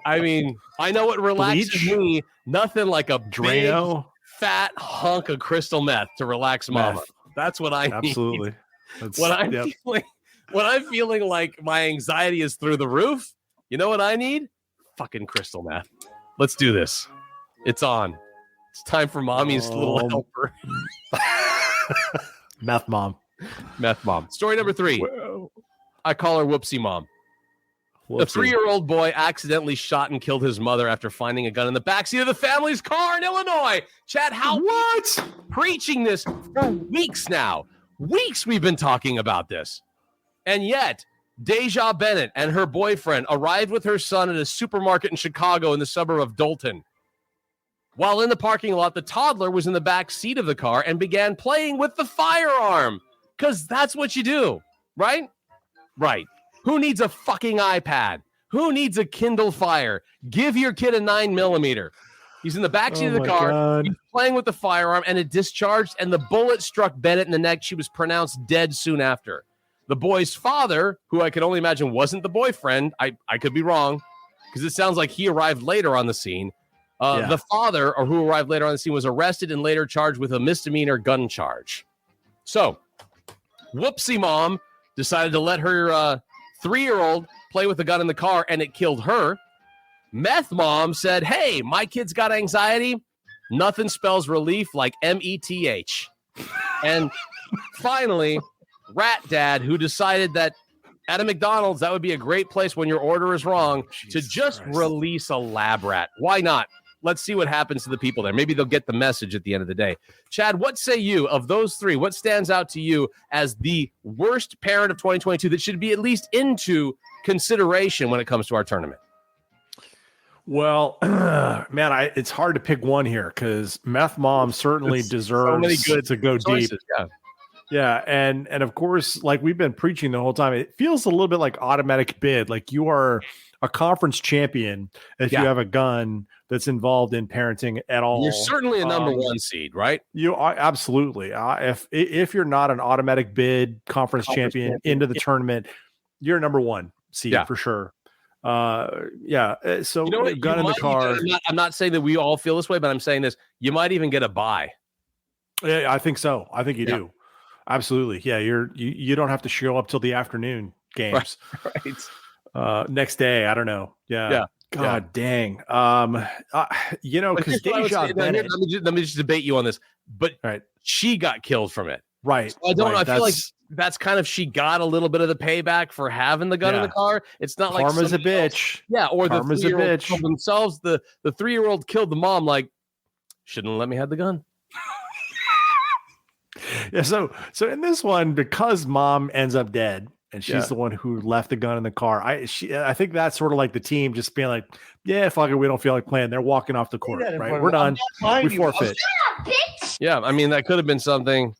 I mean, I know what relaxes me. Nothing like a Drano, big, fat hunk of crystal meth to relax mama. That's what I need. Absolutely. When I'm feeling like my anxiety is through the roof, you know what I need? Fucking crystal meth. Let's do this. It's on. It's time for mommy's little helper. Meth mom. Meth mom. Story number 3. Whoa. I call her Whoopsie Mom. A 3-year-old boy accidentally shot and killed his mother after finding a gun in the backseat of the family's car in Illinois. Chad, what? Preaching this for weeks now. Weeks we've been talking about this. And yet, Deja Bennett and her boyfriend arrived with her son at a supermarket in Chicago in the suburb of Dolton. While in the parking lot, the toddler was in the back seat of the car and began playing with the firearm. Because that's what you do, right? Right. Who needs a fucking iPad? Who needs a Kindle Fire? Give your kid a 9mm. He's in the backseat of the car. He's playing with the firearm, and it discharged, and the bullet struck Bennett in the neck. She was pronounced dead soon after. The boy's father, who I can only imagine wasn't the boyfriend, I could be wrong, because it sounds like he arrived later on the scene. The father, or who arrived later on the scene, was arrested and later charged with a misdemeanor gun charge. So, Whoopsie Mom decided to let her 3-year-old play with the gun in the car, and it killed her. Meth Mom said, hey, my kid's got anxiety. Nothing spells relief like METH. And finally, Rat Dad, who decided that at a McDonald's, that would be a great place when your order is wrong to just release a lab rat. Why not? Let's see what happens to the people there. Maybe they'll get the message at the end of the day. Chad, what say you of those 3? What stands out to you as the worst parent of 2022 that should be at least into consideration when it comes to our tournament? Well, man, it's hard to pick one here because Meth Mom certainly deserves to go choices, deep. Yeah. Yeah, and of course, like we've been preaching the whole time, it feels a little bit like automatic bid. Like you are a conference champion if you have a gun that's involved in parenting at all. You're certainly a number 1 seed, right? You are absolutely. If you're not an automatic bid conference champion into the tournament, you're number 1 seed for sure. Yeah. So You know what? gun in the car. I'm not saying that we all feel this way, but I'm saying this. You might even get a buy. Yeah, I think so. I think you do. Absolutely. Yeah. You don't have to show up till the afternoon games. Right. Next day. I don't know. Yeah. God dang. Because Deja Bennett. Let me just debate you on this. But she got killed from it. Right. So I don't know. I feel like that's kind of she got a little bit of the payback for having the gun in the car. It's not like karma's a bitch. Or karma's the 3-year-old bitch. killed themselves. The 3-year-old killed the mom. Like, shouldn't let me have the gun. Yeah. So in this one, because mom ends up dead and she's the one who left the gun in the car. I think that's sort of like the team just being like, yeah, fuck it, we don't feel like playing. They're walking off the court. Right. We're done. We forfeit. Yeah. I mean, that could have been something.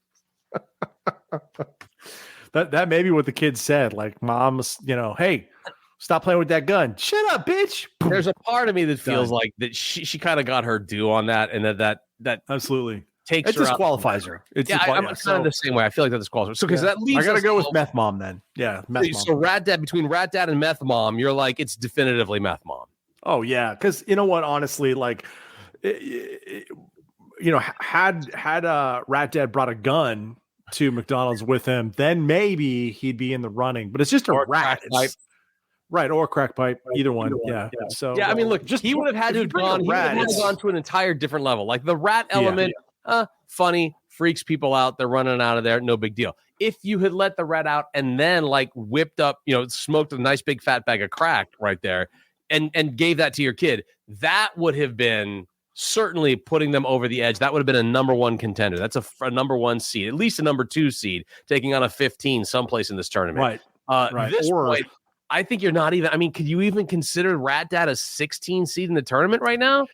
That may be what the kids said. Like, mom's, hey, stop playing with that gun. Shut up, bitch. There's a part of me that feels like that she kind of got her due on that, and that absolutely takes it her disqualifies her. I'm kind of the same way. I feel like that disqualifies her. So because that leaves, I gotta go with Meth Mom then. Yeah, Meth Mom. So Rat Dad, between Rat Dad and Meth Mom, you're like, it's definitively Meth Mom. Oh yeah, because you know what? Honestly, like, had Rat Dad brought a gun to McDonald's with him, then maybe he'd be in the running. But it's just a rat. Right, or crack pipe, either one. Yeah. So I mean, look, he would have had to have gone. He would have gone to an entire different level. Like the rat element, funny, freaks people out. They're running out of there, no big deal. If you had let the rat out and then like whipped up, smoked a nice big fat bag of crack right there, and gave that to your kid, that would have been certainly putting them over the edge. That would have been a number one contender. That's a number one seed, at least a number 2 seed, taking on a 15 someplace in this tournament. Right. This point, I think you're not even. I mean, could you even consider Rat Dad a 16 seed in the tournament right now?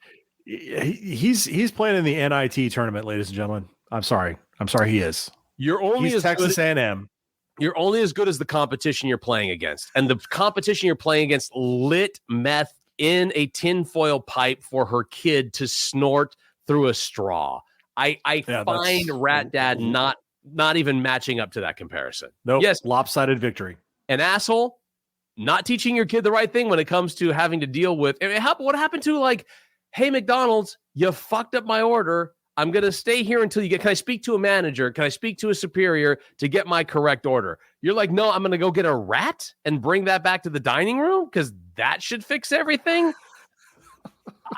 He's playing in the NIT tournament, ladies and gentlemen. I'm sorry, he is. He's as Texas A&M. You're only as good as the competition you're playing against, and the competition you're playing against lit meth in a tinfoil pipe for her kid to snort through a straw. I find Rat Dad not even matching up to that comparison. Nope. Yes, lopsided victory. An asshole. Not teaching your kid the right thing when it comes to having to deal with what happened to like, hey, McDonald's, you fucked up my order. I'm going to stay here until you get, can I speak to a manager? Can I speak to a superior to get my correct order? You're like, no, I'm going to go get a rat and bring that back to the dining room because that should fix everything.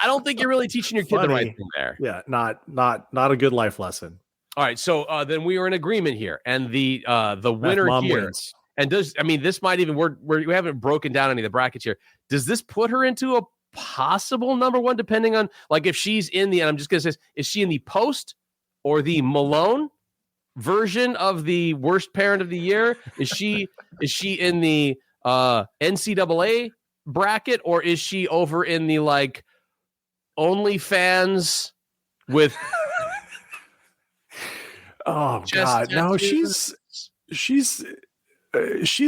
I don't think you're really teaching your kid the right thing there. Yeah. Not a good life lesson. All right. So then we are in agreement here, and the winner here wins. And this might even, we haven't broken down any of the brackets here. Does this put her into a possible number one, depending on like if she's in the, and I'm just going to say, is she in the post or the Malone version of the worst parent of the year? Is she in the NCAA bracket, or is she over in the like OnlyFans with oh God, no, she's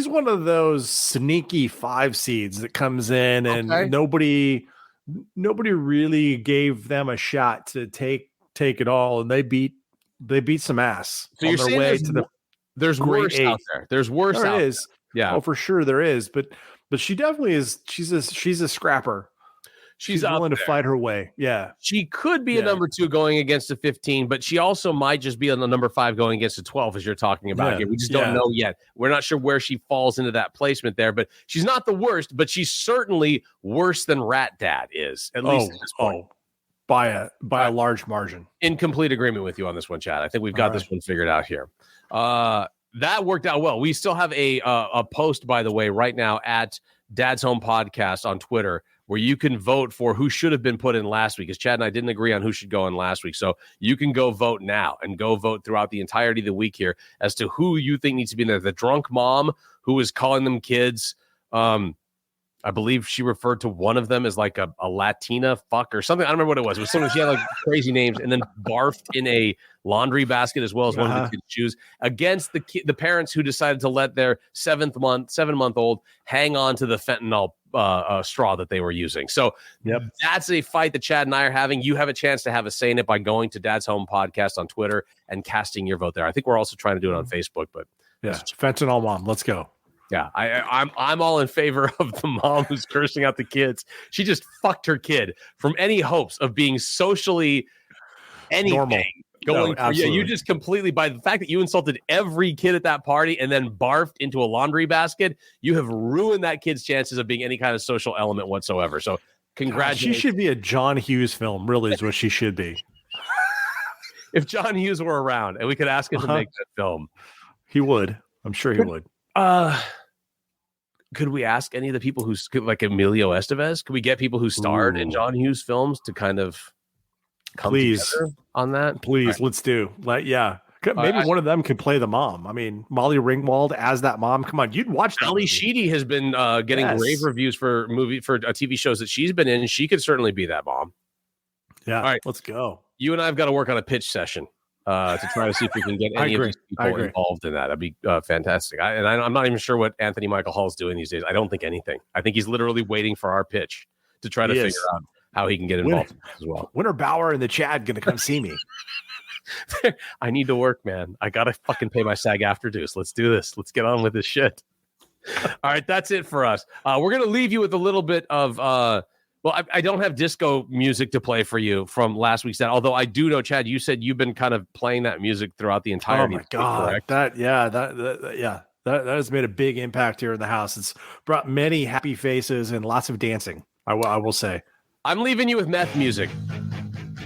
one of those sneaky 5 seeds that comes in and nobody really gave them a shot to take it all, and they beat some ass. So you're saying there's worse out there. There's worse out there. Yeah. Oh, for sure there is, but she definitely is. She's a scrapper. She's willing to fight her way. Yeah. She could be a number 2 going against a 15, but she also might just be on the number 5 going against a 12, as you're talking about here. We just don't know yet. We're not sure where she falls into that placement there, but she's not the worst, but she's certainly worse than Rat Dad is, at least at this point. By a large margin. In complete agreement with you on this one, Chad. I think we've got this one figured out here. That worked out well. We still have a post, by the way, right now at Dad's Home Podcast on Twitter, where you can vote for who should have been put in last week, because Chad and I didn't agree on who should go in last week. So you can go vote now and go vote throughout the entirety of the week here as to who you think needs to be in there. The drunk mom who was calling them kids. I believe she referred to one of them as like a Latina fuck or something. I don't remember what it was. It was something, she had like crazy names, and then barfed in a laundry basket as well as one of the kids' shoes against the parents who decided to let their 7-month-old hang on to the fentanyl straw that they were using. So that's a fight that Chad and I are having. You have a chance to have a say in it by going to Dad's Home Podcast on Twitter and casting your vote there. I think we're also trying to do it on Facebook, but fentanyl mom, let's go. Yeah, I'm all in favor of the mom who's cursing out the kids. She just fucked her kid from any hopes of being socially anything. Normal. You just completely, by the fact that you insulted every kid at that party and then barfed into a laundry basket, you have ruined that kid's chances of being any kind of social element whatsoever. So congratulations. She should be a John Hughes film, really is what she should be. If John Hughes were around and we could ask him to make that film. He would. I'm sure he would. Could we ask any of the people who, like Emilio Estevez, could we get people who starred in John Hughes films to kind of come together on that? Please, let's do. Maybe one of them could play the mom. I mean, Molly Ringwald as that mom. Come on, you'd watch that. Ali Sheedy has been getting rave reviews for TV shows that she's been in. She could certainly be that mom. Yeah. All right, let's go. You and I have got to work on a pitch session to try to see if we can get any of these people involved in that. That'd be fantastic. I'm not even sure what Anthony Michael Hall's doing these days. I don't think anything. I think he's literally waiting for our pitch to try to figure out how he can get involved as well. When are Bauer and the Chad going to come see me? I need to work, man. I got to fucking pay my SAG-AFTRA dues. Let's do this. Let's get on with this shit. All right, that's it for us. We're going to leave you with a little bit of I don't have disco music to play for you from last week's set. Although I do know, Chad, you said you've been kind of playing that music throughout the entire. Oh my God, that has made a big impact here in the house. It's brought many happy faces and lots of dancing. I will say. I'm leaving you with meth music.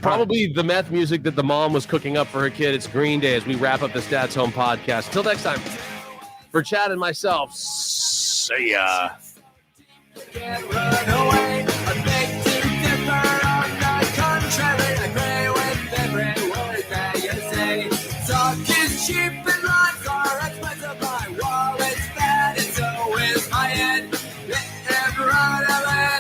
Probably the meth music that the mom was cooking up for her kid. It's Green Day as we wrap up this Dad's Home podcast. Until next time, for Chad and myself, see ya. Can't run away. I beg to differ on the contrary. I agree with every word that you say. Talk is cheap and lies are expensive. My wallet's bad and so is my head. Never run away.